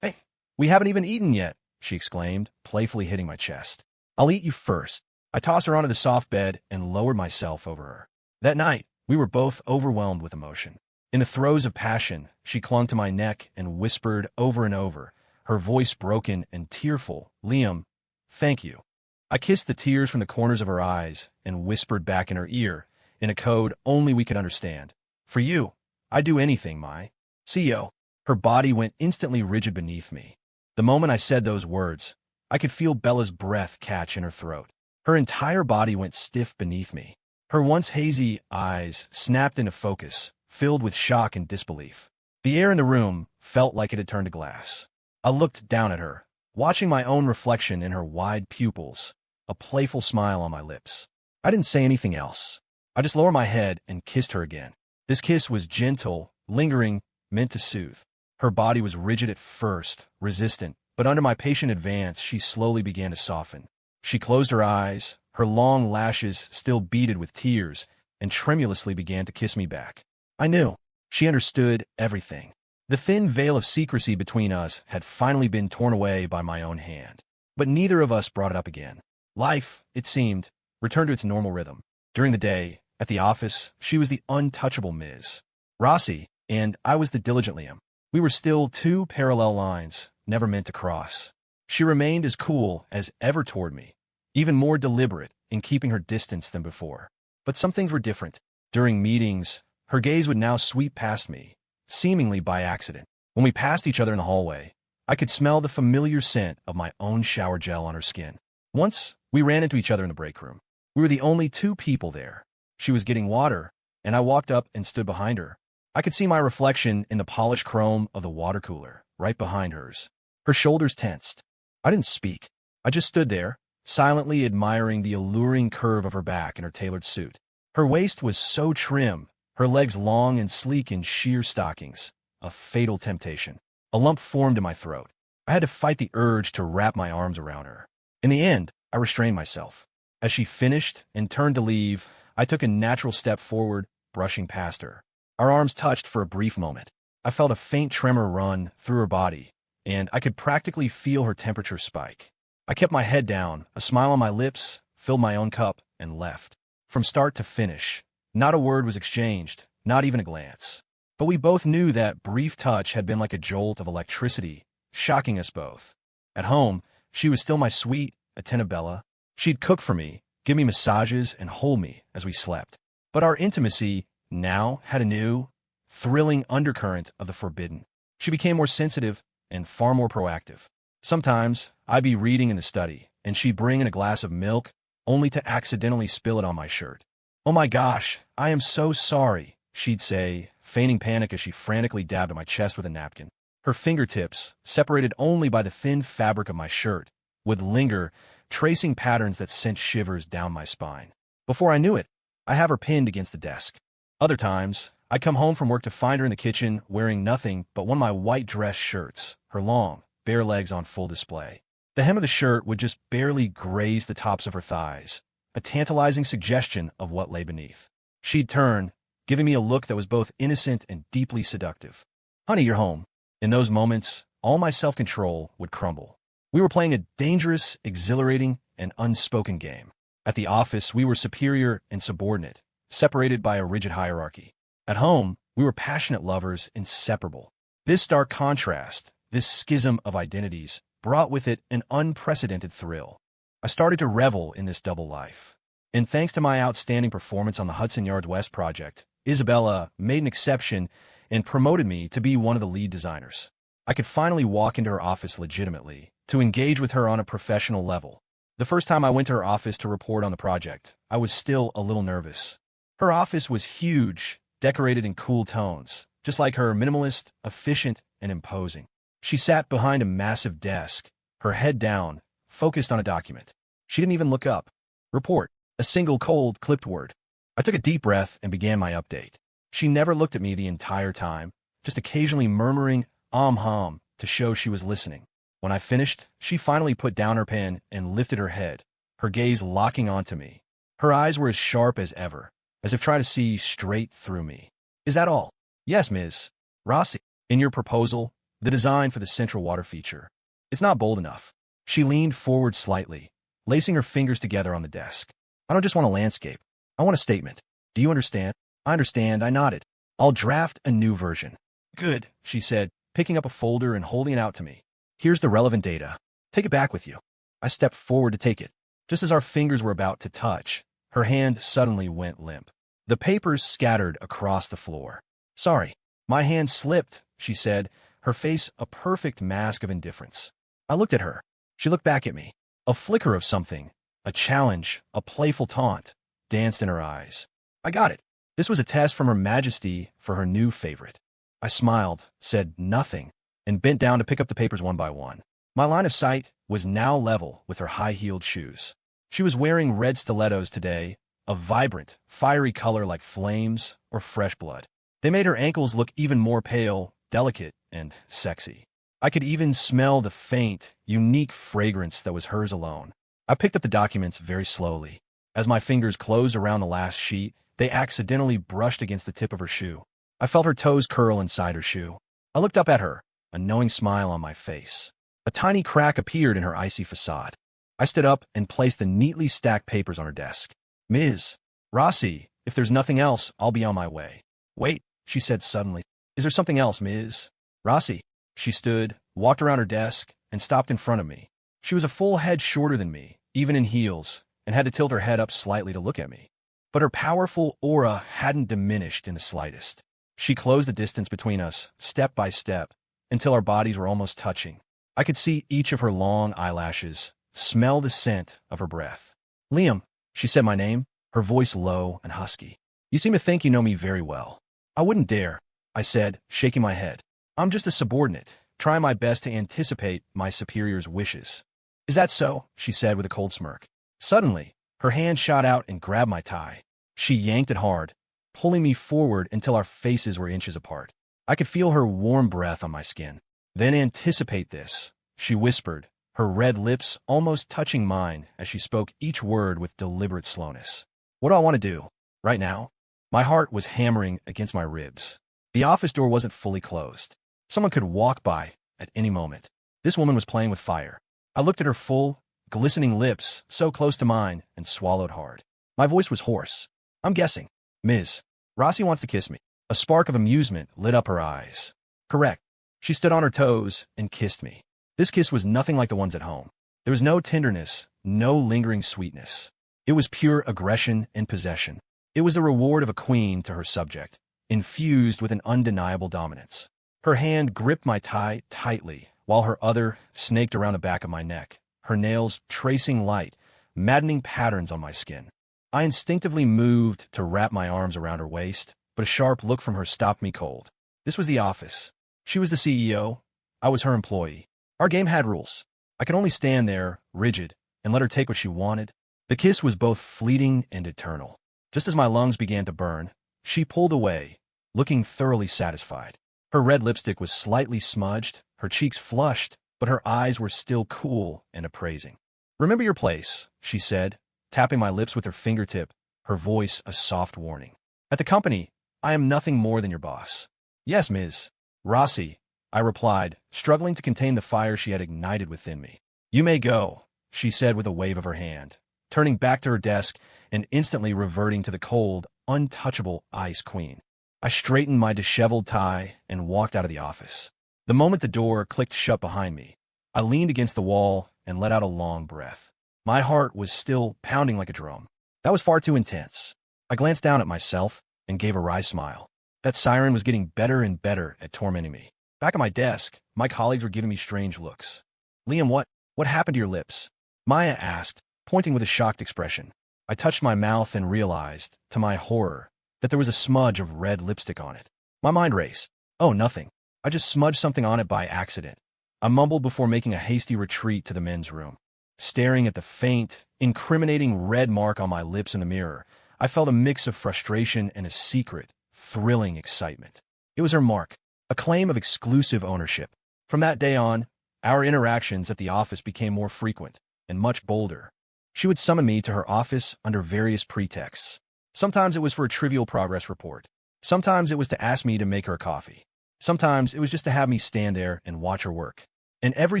Hey, we haven't even eaten yet, she exclaimed, playfully hitting my chest. I'll eat you first. I tossed her onto the soft bed and lowered myself over her. That night, we were both overwhelmed with emotion. In the throes of passion, she clung to my neck and whispered over and over, her voice broken and tearful, Liam, thank you. I kissed the tears from the corners of her eyes and whispered back in her ear, in a code only we could understand. For you, I'd do anything, my CEO. Her body went instantly rigid beneath me. The moment I said those words, I could feel Bella's breath catch in her throat. Her entire body went stiff beneath me. Her once hazy eyes snapped into focus, filled with shock and disbelief. The air in the room felt like it had turned to glass. I looked down at her, watching my own reflection in her wide pupils, a playful smile on my lips. I didn't say anything else. I just lowered my head and kissed her again. This kiss was gentle, lingering, meant to soothe. Her body was rigid at first, resistant, but under my patient advance, she slowly began to soften. She closed her eyes, her long lashes still beaded with tears, and tremulously began to kiss me back. I knew. She understood everything. The thin veil of secrecy between us had finally been torn away by my own hand. But neither of us brought it up again. Life, it seemed, returned to its normal rhythm. During the day, at the office, she was the untouchable Ms. Rossi, and I was the diligent Liam. We were still two parallel lines, never meant to cross. She remained as cool as ever toward me, even more deliberate in keeping her distance than before. But some things were different. During meetings, her gaze would now sweep past me, seemingly by accident. When we passed each other in the hallway, I could smell the familiar scent of my own shower gel on her skin. Once, we ran into each other in the break room. We were the only two people there. She was getting water, and I walked up and stood behind her. I could see my reflection in the polished chrome of the water cooler, right behind hers. Her shoulders tensed. I didn't speak. I just stood there, silently admiring the alluring curve of her back and her tailored suit. Her waist was so trim, her legs long and sleek in sheer stockings. A fatal temptation. A lump formed in my throat. I had to fight the urge to wrap my arms around her. In the end, I restrained myself. As she finished and turned to leave, I took a natural step forward, brushing past her. Our arms touched for a brief moment. I felt a faint tremor run through her body, and I could practically feel her temperature spike. I kept my head down, a smile on my lips, filled my own cup, and left. From start to finish, not a word was exchanged, not even a glance. But we both knew that brief touch had been like a jolt of electricity, shocking us both. At home, she was still my sweet, attentive Bella. She'd cook for me, give me massages, and hold me as we slept. But our intimacy now had a new, thrilling undercurrent of the forbidden. She became more sensitive and far more proactive. Sometimes, I'd be reading in the study, and she'd bring in a glass of milk, only to accidentally spill it on my shirt. "Oh my gosh, I am so sorry," she'd say, feigning panic as she frantically dabbed at my chest with a napkin. Her fingertips, separated only by the thin fabric of my shirt, would linger, tracing patterns that sent shivers down my spine. Before I knew it, I have her pinned against the desk. Other times, I'd come home from work to find her in the kitchen wearing nothing but one of my white dress shirts, her long, bare legs on full display. The hem of the shirt would just barely graze the tops of her thighs, a tantalizing suggestion of what lay beneath. She'd turn, giving me a look that was both innocent and deeply seductive. "Honey, you're home." In those moments, all my self-control would crumble. We were playing a dangerous, exhilarating, and unspoken game. At the office, we were superior and subordinate, separated by a rigid hierarchy. At home, we were passionate lovers, inseparable. This stark contrast, this schism of identities, brought with it an unprecedented thrill. I started to revel in this double life. And thanks to my outstanding performance on the Hudson Yards West project, Isabella made an exception and promoted me to be one of the lead designers. I could finally walk into her office legitimately, to engage with her on a professional level. The first time I went to her office to report on the project, I was still a little nervous. Her office was huge, decorated in cool tones, just like her, minimalist, efficient, and imposing. She sat behind a massive desk, her head down, focused on a document. She didn't even look up. "Report," a single cold, clipped word. I took a deep breath and began my update. She never looked at me the entire time, just occasionally murmuring, hum, to show she was listening. When I finished, she finally put down her pen and lifted her head, her gaze locking onto me. Her eyes were as sharp as ever, as if trying to see straight through me. "Is that all?" "Yes, Ms. Rossi. In your proposal, the design for the central water feature. It's not bold enough." She leaned forward slightly, lacing her fingers together on the desk. "I don't just want a landscape. I want a statement. Do you understand?" "I understand," I nodded. "I'll draft a new version." "Good," she said, picking up a folder and holding it out to me. "Here's the relevant data. Take it back with you." I stepped forward to take it. Just as our fingers were about to touch, her hand suddenly went limp. The papers scattered across the floor. "Sorry, my hand slipped," she said, her face a perfect mask of indifference. I looked at her. She looked back at me. A flicker of something, a challenge, a playful taunt, danced in her eyes. I got it. This was a test from Her Majesty for her new favorite. I smiled, said nothing, and bent down to pick up the papers one by one. My line of sight was now level with her high-heeled shoes. She was wearing red stilettos today, a vibrant, fiery color like flames or fresh blood. They made her ankles look even more pale, delicate, and sexy. I could even smell the faint, unique fragrance that was hers alone. I picked up the documents very slowly. As my fingers closed around the last sheet, they accidentally brushed against the tip of her shoe. I felt her toes curl inside her shoe. I looked up at her, a knowing smile on my face. A tiny crack appeared in her icy facade. I stood up and placed the neatly stacked papers on her desk. "Ms. Rossi, if there's nothing else, I'll be on my way." "Wait," she said suddenly. "Is there something else, Ms. Rossi?" She stood, walked around her desk, and stopped in front of me. She was a full head shorter than me, even in heels, and had to tilt her head up slightly to look at me. But her powerful aura hadn't diminished in the slightest. She closed the distance between us, step by step, until our bodies were almost touching. I could see each of her long eyelashes, smell the scent of her breath. "Liam," she said my name, her voice low and husky. "You seem to think you know me very well." "I wouldn't dare," I said, shaking my head. "I'm just a subordinate, trying my best to anticipate my superior's wishes." "Is that so?" she said with a cold smirk. Suddenly, her hand shot out and grabbed my tie. She yanked it hard, pulling me forward until our faces were inches apart. I could feel her warm breath on my skin. "Then anticipate this," she whispered, her red lips almost touching mine as she spoke each word with deliberate slowness. "What do I want to do? Right now?" My heart was hammering against my ribs. The office door wasn't fully closed. Someone could walk by at any moment. This woman was playing with fire. I looked at her full, glistening lips so close to mine and swallowed hard. My voice was hoarse. "I'm guessing. Ms. Rossi wants to kiss me." A spark of amusement lit up her eyes. "Correct." She stood on her toes and kissed me. This kiss was nothing like the ones at home. There was no tenderness, no lingering sweetness. It was pure aggression and possession. It was the reward of a queen to her subject, infused with an undeniable dominance. Her hand gripped my tie tightly, while her other snaked around the back of my neck, her nails tracing light, maddening patterns on my skin. I instinctively moved to wrap my arms around her waist, but a sharp look from her stopped me cold. This was the office. She was the CEO. I was her employee. Our game had rules. I could only stand there, rigid, and let her take what she wanted. The kiss was both fleeting and eternal. Just as my lungs began to burn, she pulled away, looking thoroughly satisfied. Her red lipstick was slightly smudged, her cheeks flushed, but her eyes were still cool and appraising. "Remember your place," she said, tapping my lips with her fingertip, her voice a soft warning. "At the company, I am nothing more than your boss." "Yes, Ms. Rossi," I replied, struggling to contain the fire she had ignited within me. "You may go," she said with a wave of her hand, turning back to her desk and instantly reverting to the cold, untouchable Ice Queen. I straightened my disheveled tie and walked out of the office. The moment the door clicked shut behind me, I leaned against the wall and let out a long breath. My heart was still pounding like a drum. That was far too intense. I glanced down at myself and gave a wry smile. That siren was getting better and better at tormenting me. Back at my desk, my colleagues were giving me strange looks. "Liam, what happened to your lips?" Maya asked, pointing with a shocked expression. I touched my mouth and realized, to my horror, that there was a smudge of red lipstick on it. My mind raced. "Oh, nothing. I just smudged something on it by accident." I mumbled before making a hasty retreat to the men's room. Staring at the faint, incriminating red mark on my lips in the mirror, I felt a mix of frustration and a secret, thrilling excitement. It was her mark, a claim of exclusive ownership. From that day on, our interactions at the office became more frequent and much bolder. She would summon me to her office under various pretexts. Sometimes it was for a trivial progress report. Sometimes it was to ask me to make her a coffee. Sometimes it was just to have me stand there and watch her work. And every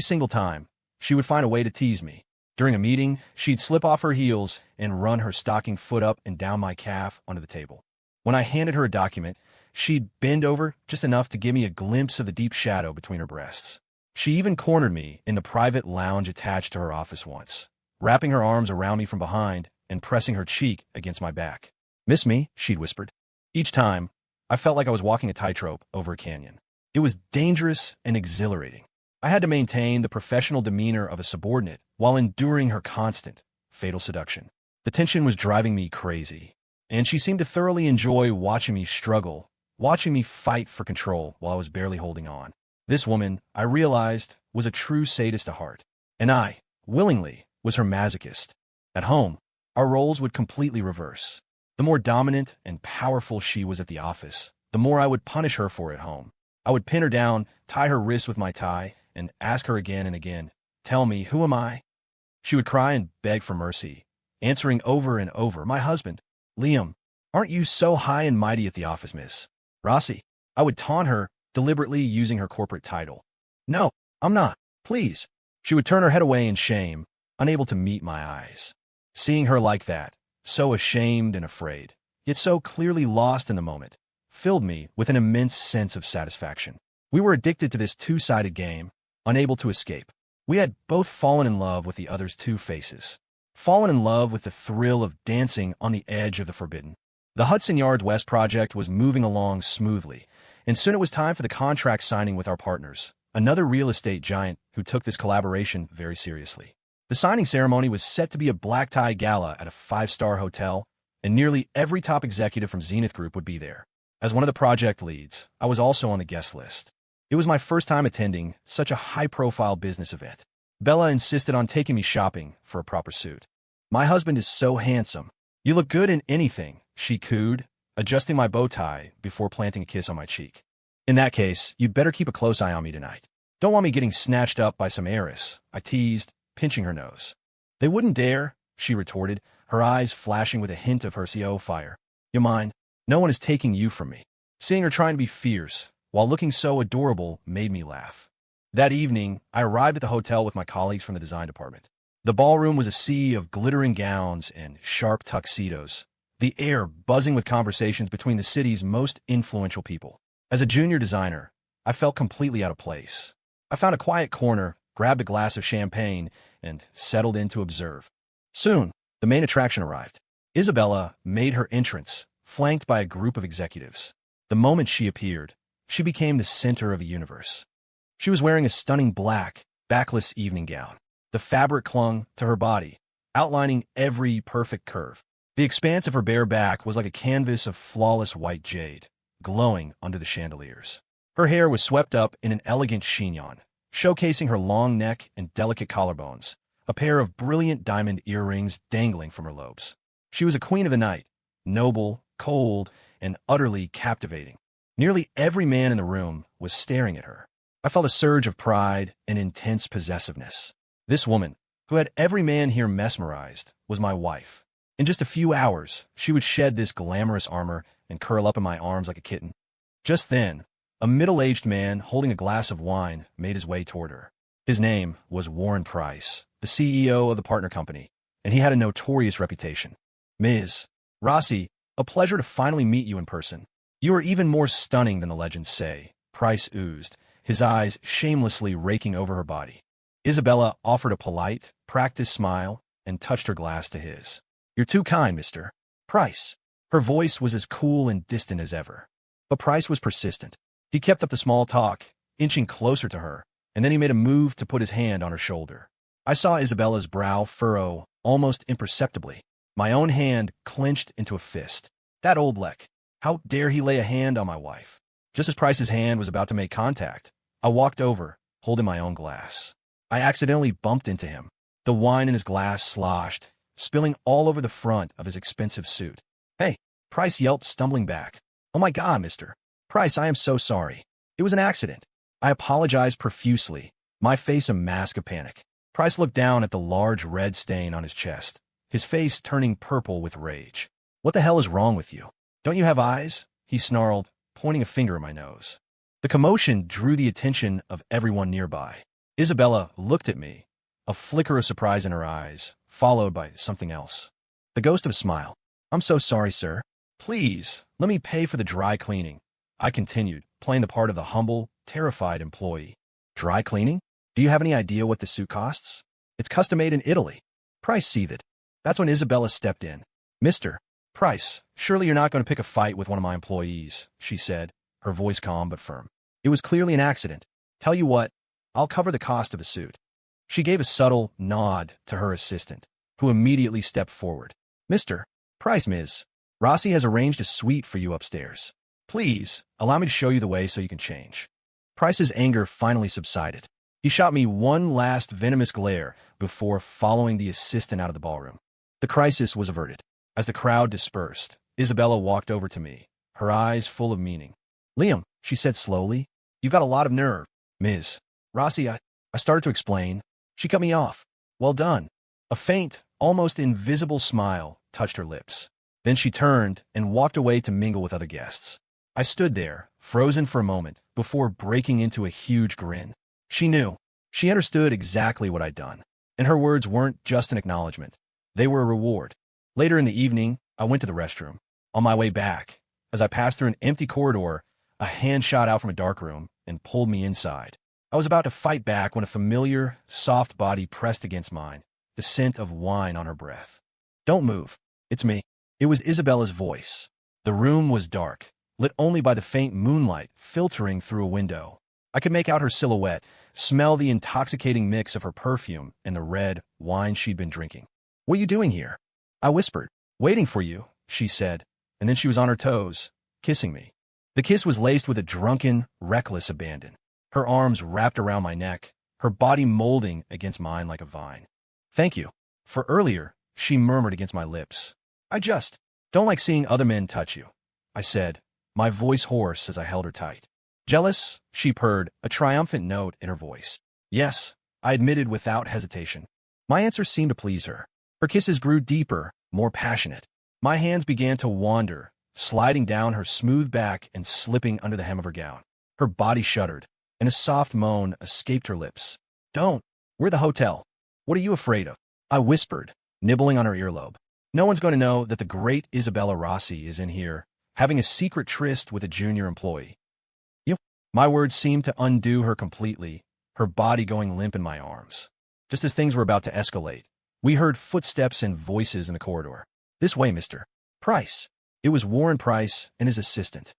single time, she would find a way to tease me. During a meeting, she'd slip off her heels and run her stocking foot up and down my calf onto the table. When I handed her a document, she'd bend over just enough to give me a glimpse of the deep shadow between her breasts. She even cornered me in the private lounge attached to her office once, wrapping her arms around me from behind and pressing her cheek against my back. "Miss me?" she'd whispered. Each time, I felt like I was walking a tightrope over a canyon. It was dangerous and exhilarating. I had to maintain the professional demeanor of a subordinate while enduring her constant, fatal seduction. The tension was driving me crazy, and she seemed to thoroughly enjoy watching me struggle, watching me fight for control while I was barely holding on. This woman, I realized, was a true sadist at heart, and I, willingly, was her masochist. At home, our roles would completely reverse. The more dominant and powerful she was at the office, the more I would punish her for at home. I would pin her down, tie her wrists with my tie, and ask her again and again, "Tell me, who am I?" She would cry and beg for mercy, answering over and over, "My husband. Liam, aren't you so high and mighty at the office, Miss Rossi?" I would taunt her, deliberately using her corporate title. "No, I'm not. Please." She would turn her head away in shame, unable to meet my eyes. Seeing her like that, so ashamed and afraid, yet so clearly lost in the moment, filled me with an immense sense of satisfaction. We were addicted to this two-sided game, unable to escape. We had both fallen in love with the other's two faces, fallen in love with the thrill of dancing on the edge of the forbidden. The Hudson Yards West project was moving along smoothly, and soon it was time for the contract signing with our partners, another real estate giant who took this collaboration very seriously. The signing ceremony was set to be a black-tie gala at a five-star hotel, and nearly every top executive from Zenith Group would be there. As one of the project leads, I was also on the guest list. It was my first time attending such a high-profile business event. Bella insisted on taking me shopping for a proper suit. "My husband is so handsome. You look good in anything," she cooed, adjusting my bow tie before planting a kiss on my cheek. "In that case, you'd better keep a close eye on me tonight. Don't want me getting snatched up by some heiress," I teased, pinching her nose. "They wouldn't dare," she retorted, her eyes flashing with a hint of her CO fire. "You mind? No one is taking you from me." Seeing her trying to be fierce, while looking so adorable, made me laugh. That evening, I arrived at the hotel with my colleagues from the design department. The ballroom was a sea of glittering gowns and sharp tuxedos, the air buzzing with conversations between the city's most influential people. As a junior designer, I felt completely out of place. I found a quiet corner, grabbed a glass of champagne, and settled in to observe. Soon, the main attraction arrived. Isabella made her entrance, flanked by a group of executives. The moment she appeared, she became the center of a universe. She was wearing a stunning black, backless evening gown. The fabric clung to her body, outlining every perfect curve. The expanse of her bare back was like a canvas of flawless white jade, glowing under the chandeliers. Her hair was swept up in an elegant chignon, showcasing her long neck and delicate collarbones, a pair of brilliant diamond earrings dangling from her lobes. She was a queen of the night, noble, cold, and utterly captivating. Nearly every man in the room was staring at her. I felt a surge of pride and intense possessiveness. This woman, who had every man here mesmerized, was my wife. In just a few hours, she would shed this glamorous armor and curl up in my arms like a kitten. Just then, a middle-aged man holding a glass of wine made his way toward her. His name was Warren Price, the CEO of the partner company, and he had a notorious reputation. Ms. Rossi, a pleasure to finally meet you in person. You are even more stunning than the legends say, Price oozed, his eyes shamelessly raking over her body. Isabella offered a polite, practiced smile and touched her glass to his. You're too kind, Mr. Price. Her voice was as cool and distant as ever. But Price was persistent. He kept up the small talk, inching closer to her, and then he made a move to put his hand on her shoulder. I saw Isabella's brow furrow almost imperceptibly. My own hand clenched into a fist. That old Leck. How dare he lay a hand on my wife? Just as Price's hand was about to make contact, I walked over, holding my own glass. I accidentally bumped into him. The wine in his glass sloshed, spilling all over the front of his expensive suit. Hey, Price yelped, stumbling back. Oh my God, Mr. Price, I am so sorry. It was an accident. I apologized profusely, my face a mask of panic. Price looked down at the large red stain on his chest, his face turning purple with rage. What the hell is wrong with you? Don't you have eyes? He snarled, pointing a finger at my nose. The commotion drew the attention of everyone nearby. Isabella looked at me, a flicker of surprise in her eyes, followed by something else. The ghost of a smile. I'm so sorry, sir. Please, let me pay for the dry cleaning. I continued, playing the part of the humble, terrified employee. Dry cleaning? Do you have any idea what the suit costs? It's custom-made in Italy. Price seethed. That's when Isabella stepped in. Mr. Price, surely you're not going to pick a fight with one of my employees, she said, her voice calm but firm. It was clearly an accident. Tell you what, I'll cover the cost of the suit. She gave a subtle nod to her assistant, who immediately stepped forward. Mr. Price, Ms. Rossi has arranged a suite for you upstairs. Please, allow me to show you the way so you can change. Price's anger finally subsided. He shot me one last venomous glare before following the assistant out of the ballroom. The crisis was averted. As the crowd dispersed, Isabella walked over to me, her eyes full of meaning. Liam, she said slowly, you've got a lot of nerve. Ms. Rossi, I started to explain. She cut me off. Well done. A faint, almost invisible smile touched her lips. Then she turned and walked away to mingle with other guests. I stood there, frozen for a moment, before breaking into a huge grin. She knew. She understood exactly what I'd done. And her words weren't just an acknowledgement. They were a reward. Later in the evening, I went to the restroom. On my way back, as I passed through an empty corridor, a hand shot out from a dark room and pulled me inside. I was about to fight back when a familiar, soft body pressed against mine, the scent of wine on her breath. Don't move. It's me. It was Isabella's voice. The room was dark, lit only by the faint moonlight filtering through a window. I could make out her silhouette, smell the intoxicating mix of her perfume and the red wine she'd been drinking. What are you doing here? I whispered. Waiting for you, she said, and then she was on her toes, kissing me. The kiss was laced with a drunken, reckless abandon. Her arms wrapped around my neck, her body molding against mine like a vine. Thank you. For earlier, she murmured against my lips. I just don't like seeing other men touch you, I said, my voice hoarse as I held her tight. Jealous? She purred, a triumphant note in her voice. Yes, I admitted without hesitation. My answer seemed to please her. Her kisses grew deeper, more passionate. My hands began to wander, sliding down her smooth back and slipping under the hem of her gown. Her body shuddered, and a soft moan escaped her lips. Don't. We're the hotel. What are you afraid of? I whispered, nibbling on her earlobe. No one's going to know that the great Isabella Rossi is in here, having a secret tryst with a junior employee. You. My words seemed to undo her completely, her body going limp in my arms. Just as things were about to escalate, we heard footsteps and voices in the corridor. This way, Mr. Price. It was Warren Price and his assistant.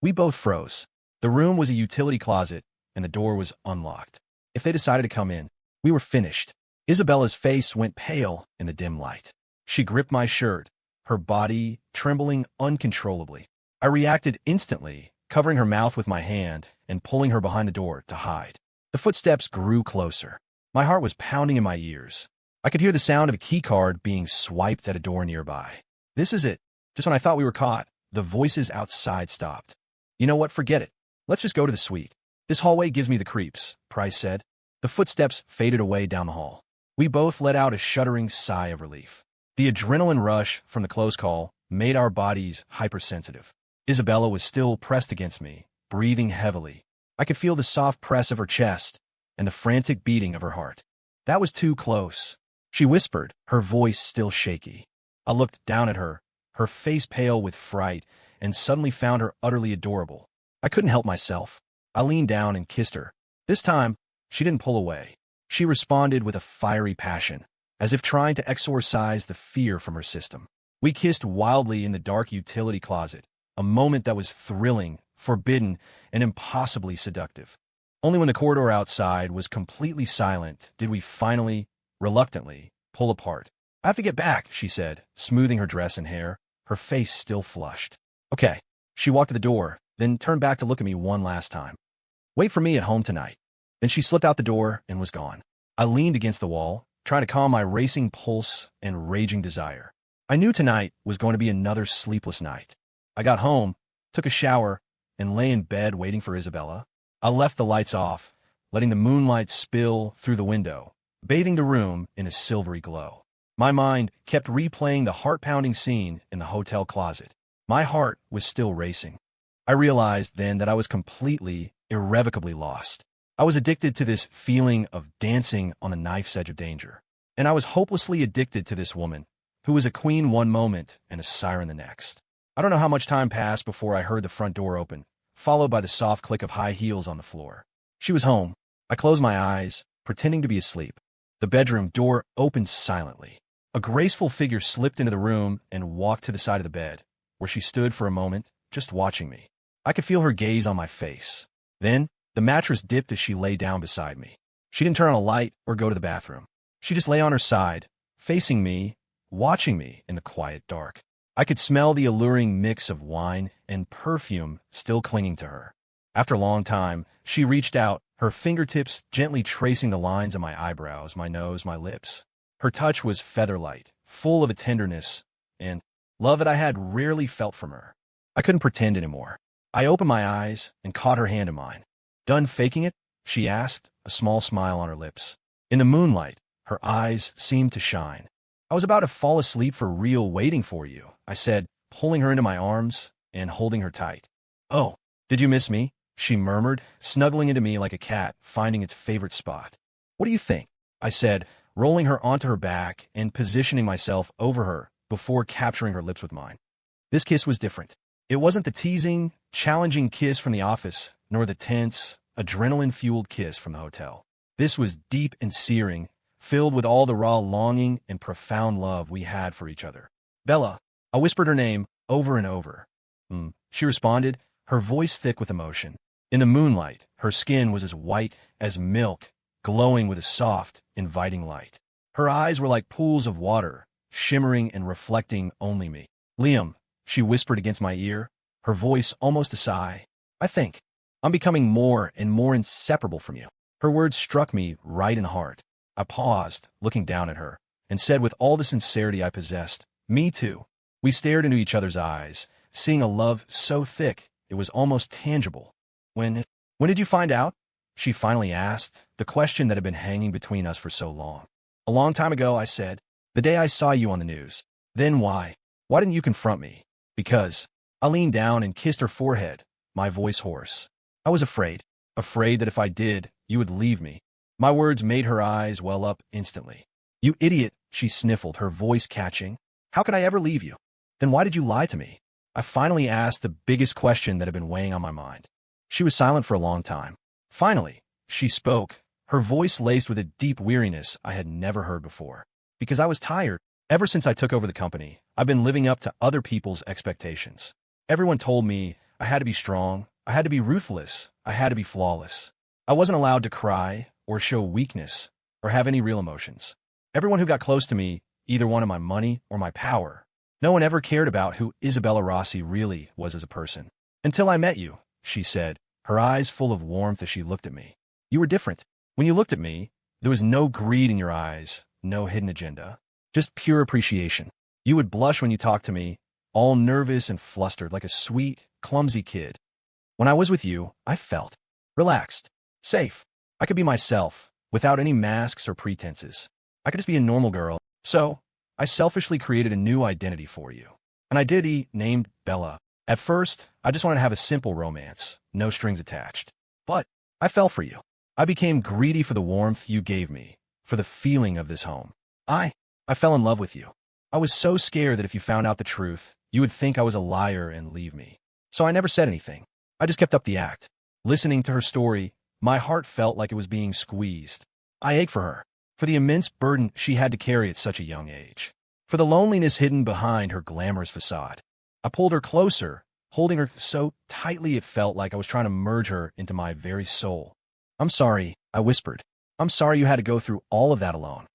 We both froze. The room was a utility closet, and the door was unlocked. If they decided to come in, we were finished. Isabella's face went pale in the dim light. She gripped my shirt, her body trembling uncontrollably. I reacted instantly, covering her mouth with my hand and pulling her behind the door to hide. The footsteps grew closer. My heart was pounding in my ears. I could hear the sound of a keycard being swiped at a door nearby. This is it. Just when I thought we were caught, the voices outside stopped. You know what? Forget it. Let's just go to the suite. This hallway gives me the creeps, Price said. The footsteps faded away down the hall. We both let out a shuddering sigh of relief. The adrenaline rush from the close call made our bodies hypersensitive. Isabella was still pressed against me, breathing heavily. I could feel the soft press of her chest and the frantic beating of her heart. That was too close. She whispered, her voice still shaky. I looked down at her, her face pale with fright, and suddenly found her utterly adorable. I couldn't help myself. I leaned down and kissed her. This time, she didn't pull away. She responded with a fiery passion, as if trying to exorcise the fear from her system. We kissed wildly in the dark utility closet, a moment that was thrilling, forbidden, and impossibly seductive. Only when the corridor outside was completely silent did we finally, reluctantly, pull apart. I have to get back, she said, smoothing her dress and hair, her face still flushed. Okay. She walked to the door, then turned back to look at me one last time. Wait for me at home tonight. Then she slipped out the door and was gone. I leaned against the wall, trying to calm my racing pulse and raging desire. I knew tonight was going to be another sleepless night. I got home, took a shower, and lay in bed waiting for Isabella. I left the lights off, letting the moonlight spill through the window, bathing the room in a silvery glow. My mind kept replaying the heart-pounding scene in the hotel closet. My heart was still racing. I realized then that I was completely, irrevocably lost. I was addicted to this feeling of dancing on a knife's edge of danger. And I was hopelessly addicted to this woman, who was a queen one moment and a siren the next. I don't know how much time passed before I heard the front door open, followed by the soft click of high heels on the floor. She was home. I closed my eyes, pretending to be asleep. The bedroom door opened silently. A graceful figure slipped into the room and walked to the side of the bed, where she stood for a moment, just watching me. I could feel her gaze on my face. Then, the mattress dipped as she lay down beside me. She didn't turn on a light or go to the bathroom. She just lay on her side, facing me, watching me in the quiet dark. I could smell the alluring mix of wine and perfume still clinging to her. After a long time, she reached out, her fingertips gently tracing the lines of my eyebrows, my nose, my lips. Her touch was feather-light, full of a tenderness and love that I had rarely felt from her. I couldn't pretend anymore. I opened my eyes and caught her hand in mine. Done faking it? She asked, a small smile on her lips. In the moonlight, her eyes seemed to shine. I was about to fall asleep for real waiting for you, I said, pulling her into my arms and holding her tight. Oh, did you miss me? She murmured, snuggling into me like a cat finding its favorite spot. What do you think? I said, rolling her onto her back and positioning myself over her before capturing her lips with mine. This kiss was different. It wasn't the teasing, challenging kiss from the office, nor the tense, adrenaline-fueled kiss from the hotel. This was deep and searing, filled with all the raw longing and profound love we had for each other. Bella. I whispered her name over and over. She responded, her voice thick with emotion. In the moonlight, her skin was as white as milk, glowing with a soft, inviting light. Her eyes were like pools of water, shimmering and reflecting only me. Liam, she whispered against my ear, her voice almost a sigh. I think I'm becoming more and more inseparable from you. Her words struck me right in the heart. I paused, looking down at her, and said with all the sincerity I possessed, me too. We stared into each other's eyes, seeing a love so thick it was almost tangible. When did you find out? She finally asked, the question that had been hanging between us for so long. A long time ago, I said. The day I saw you on the news. Then why? Why didn't you confront me? Because. I leaned down and kissed her forehead, my voice hoarse. I was afraid that if I did, you would leave me. My words made her eyes well up instantly. You idiot, she sniffled, her voice catching. How could I ever leave you? Then why did you lie to me? I finally asked the biggest question that had been weighing on my mind. She was silent for a long time. Finally, she spoke, her voice laced with a deep weariness I had never heard before. Because I was tired. Ever since I took over the company, I've been living up to other people's expectations. Everyone told me I had to be strong, I had to be ruthless. I had to be flawless. I wasn't allowed to cry or show weakness or have any real emotions. Everyone who got close to me either wanted my money or my power. No one ever cared about who Isabella Rossi really was as a person. Until I met you, she said, her eyes full of warmth as she looked at me. You were different. When you looked at me, there was no greed in your eyes, no hidden agenda, just pure appreciation. You would blush when you talked to me, all nervous and flustered like a sweet, clumsy kid. When I was with you, I felt relaxed, safe. I could be myself, without any masks or pretenses. I could just be a normal girl. So, I selfishly created a new identity for you. An identity named Bella. At first, I just wanted to have a simple romance, no strings attached. But I fell for you. I became greedy for the warmth you gave me, for the feeling of this home. I fell in love with you. I was so scared that if you found out the truth, you would think I was a liar and leave me. So I never said anything. I just kept up the act. Listening to her story, my heart felt like it was being squeezed. I ached for her, for the immense burden she had to carry at such a young age, for the loneliness hidden behind her glamorous facade. I pulled her closer, holding her so tightly it felt like I was trying to merge her into my very soul. I'm sorry, I whispered. I'm sorry you had to go through all of that alone.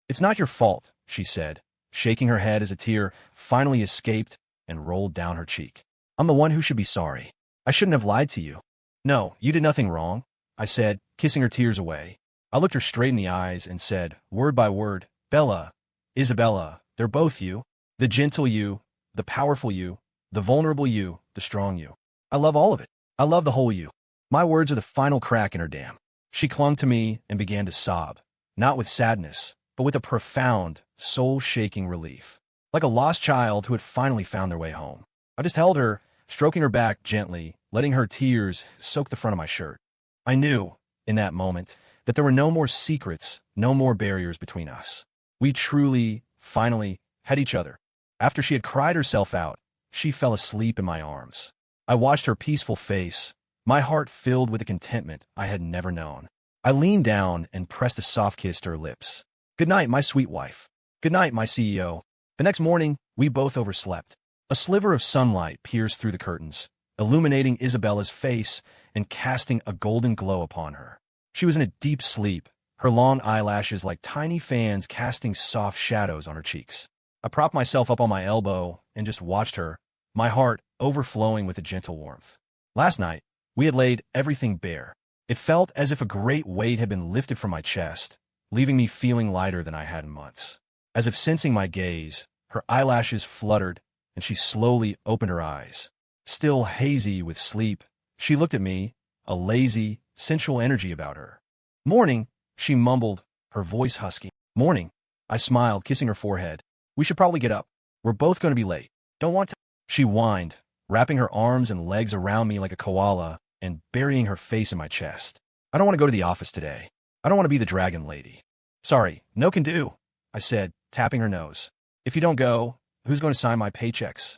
It's not your fault, she said, shaking her head as a tear finally escaped and rolled down her cheek. I'm the one who should be sorry. I shouldn't have lied to you. No, you did nothing wrong, I said, kissing her tears away. I looked her straight in the eyes and said, word by word, Bella, Isabella, they're both you. The gentle you, the powerful you, the vulnerable you, the strong you. I love all of it. I love the whole you. My words are the final crack in her dam. She clung to me and began to sob, not with sadness, but with a profound, soul-shaking relief, like a lost child who had finally found their way home. I just held her, stroking her back gently, letting her tears soak the front of my shirt. I knew, in that moment, that there were no more secrets, no more barriers between us. We truly, finally, had each other. After she had cried herself out, she fell asleep in my arms. I watched her peaceful face, my heart filled with a contentment I had never known. I leaned down and pressed a soft kiss to her lips. Good night, my sweet wife. Good night, my CEO. The next morning, we both overslept. A sliver of sunlight pierced through the curtains, illuminating Isabella's face and casting a golden glow upon her. She was in a deep sleep, her long eyelashes like tiny fans casting soft shadows on her cheeks. I propped myself up on my elbow and just watched her, my heart overflowing with a gentle warmth. Last night, we had laid everything bare. It felt as if a great weight had been lifted from my chest, leaving me feeling lighter than I had in months. As if sensing my gaze, her eyelashes fluttered, and she slowly opened her eyes. Still hazy with sleep, she looked at me, a lazy, sensual energy about her. Morning, she mumbled, her voice husky. Morning, I smiled, kissing her forehead. We should probably get up. We're both going to be late. Don't want to. She whined, wrapping her arms and legs around me like a koala and burying her face in my chest. I don't want to go to the office today. I don't want to be the dragon lady. Sorry, no can do, I said, tapping her nose. If you don't go, who's going to sign my paychecks?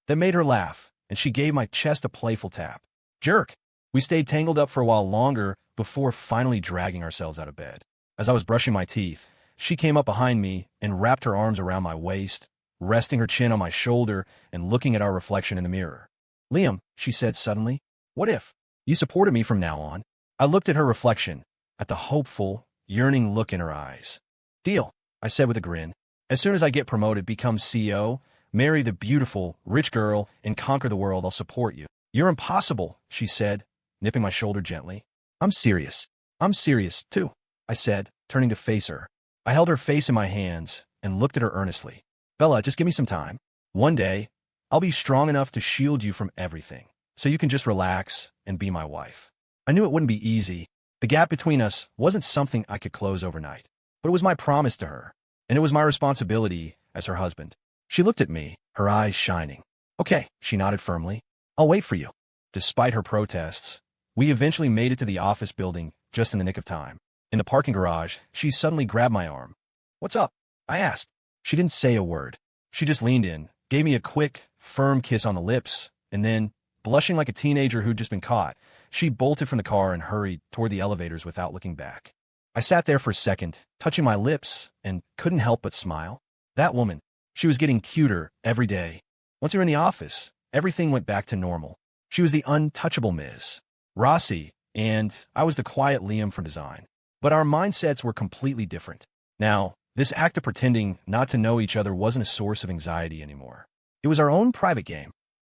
That made her laugh, and she gave my chest a playful tap. Jerk. We stayed tangled up for a while longer before finally dragging ourselves out of bed. As I was brushing my teeth, she came up behind me and wrapped her arms around my waist, resting her chin on my shoulder and looking at our reflection in the mirror. Liam, she said suddenly, what if you supported me from now on? I looked at her reflection, at the hopeful, yearning look in her eyes. Deal, I said with a grin. As soon as I get promoted, become CEO, marry the beautiful, rich girl, and conquer the world, I'll support you. You're impossible, she said, nipping my shoulder gently. I'm serious. I'm serious, too, I said, turning to face her. I held her face in my hands and looked at her earnestly. Bella, just give me some time. One day, I'll be strong enough to shield you from everything, so you can just relax and be my wife. I knew it wouldn't be easy. The gap between us wasn't something I could close overnight, but it was my promise to her, and it was my responsibility as her husband. She looked at me, her eyes shining. Okay, she nodded firmly. I'll wait for you. Despite her protests, we eventually made it to the office building just in the nick of time. In the parking garage, she suddenly grabbed my arm. What's up? I asked. She didn't say a word. She just leaned in, gave me a quick, firm kiss on the lips, and then, blushing like a teenager who'd just been caught, she bolted from the car and hurried toward the elevators without looking back. I sat there for a second, touching my lips, and couldn't help but smile. That woman, she was getting cuter every day. Once we were in the office, everything went back to normal. She was the untouchable Ms. Rossi, and I was the quiet Liam from design. But our mindsets were completely different. Now, this act of pretending not to know each other wasn't a source of anxiety anymore. It was our own private game.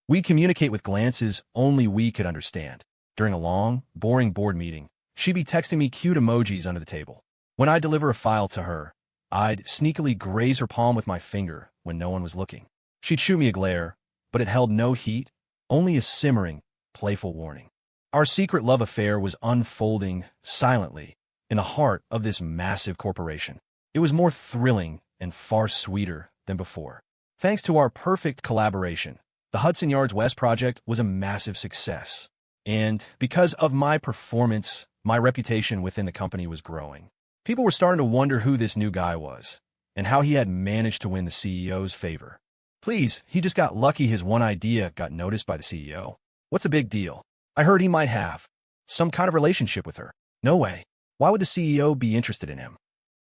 We'd communicate with glances only we could understand. During a long, boring board meeting, she'd be texting me cute emojis under the table. When I'd deliver a file to her, I'd sneakily graze her palm with my finger when no one was looking. She'd shoot me a glare, but it held no heat, only a simmering, playful warning. Our secret love affair was unfolding silently in the heart of this massive corporation. It was more thrilling and far sweeter than before. Thanks to our perfect collaboration, the Hudson Yards West project was a massive success. And because of my performance, my reputation within the company was growing. People were starting to wonder who this new guy was and how he had managed to win the CEO's favor. Please, he just got lucky his one idea got noticed by the CEO. What's the big deal? I heard he might have some kind of relationship with her. No way. Why would the CEO be interested in him?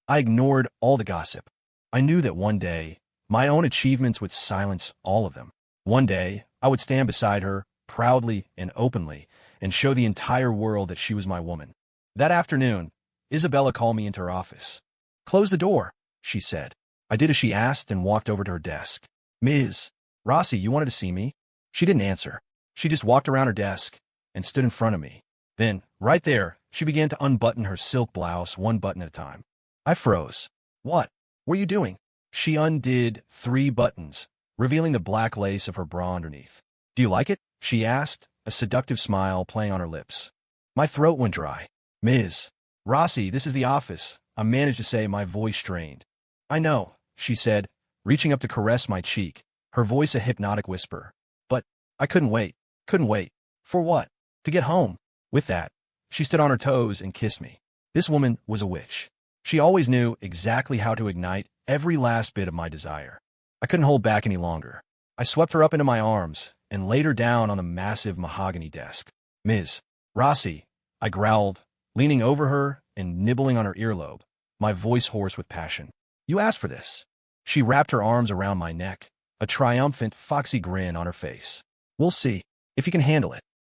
I ignored all the gossip. I knew that one day, my own achievements would silence all of them. One day, I would stand beside her, proudly and openly, and show the entire world that she was my woman. That afternoon, Isabella called me into her office. "Close the door," she said. I did as she asked and walked over to her desk. "Ms. Rossi, you wanted to see me?" She didn't answer. She just walked around her desk and stood in front of me. Then, right there, she began to unbutton her silk blouse one button at a time. I froze. "What were you doing?" She undid 3 buttons, revealing the black lace of her bra underneath. "Do you like it?" she asked, a seductive smile playing on her lips. My throat went dry. "Ms. Rossi, this is the office," I managed to say, my voice strained. "I know," she said, reaching up to caress my cheek, her voice a hypnotic whisper. "But I couldn't wait. Couldn't wait. For what? To get home." With that, she stood on her toes and kissed me. This woman was a witch. She always knew exactly how to ignite every last bit of my desire. I couldn't hold back any longer. I swept her up into my arms and laid her down on the massive mahogany desk. "Ms. Rossi," I growled, leaning over her and nibbling on her earlobe, my voice hoarse with passion. "You asked for this." She wrapped her arms around my neck, a triumphant, foxy grin on her face. "We'll see if you can handle it."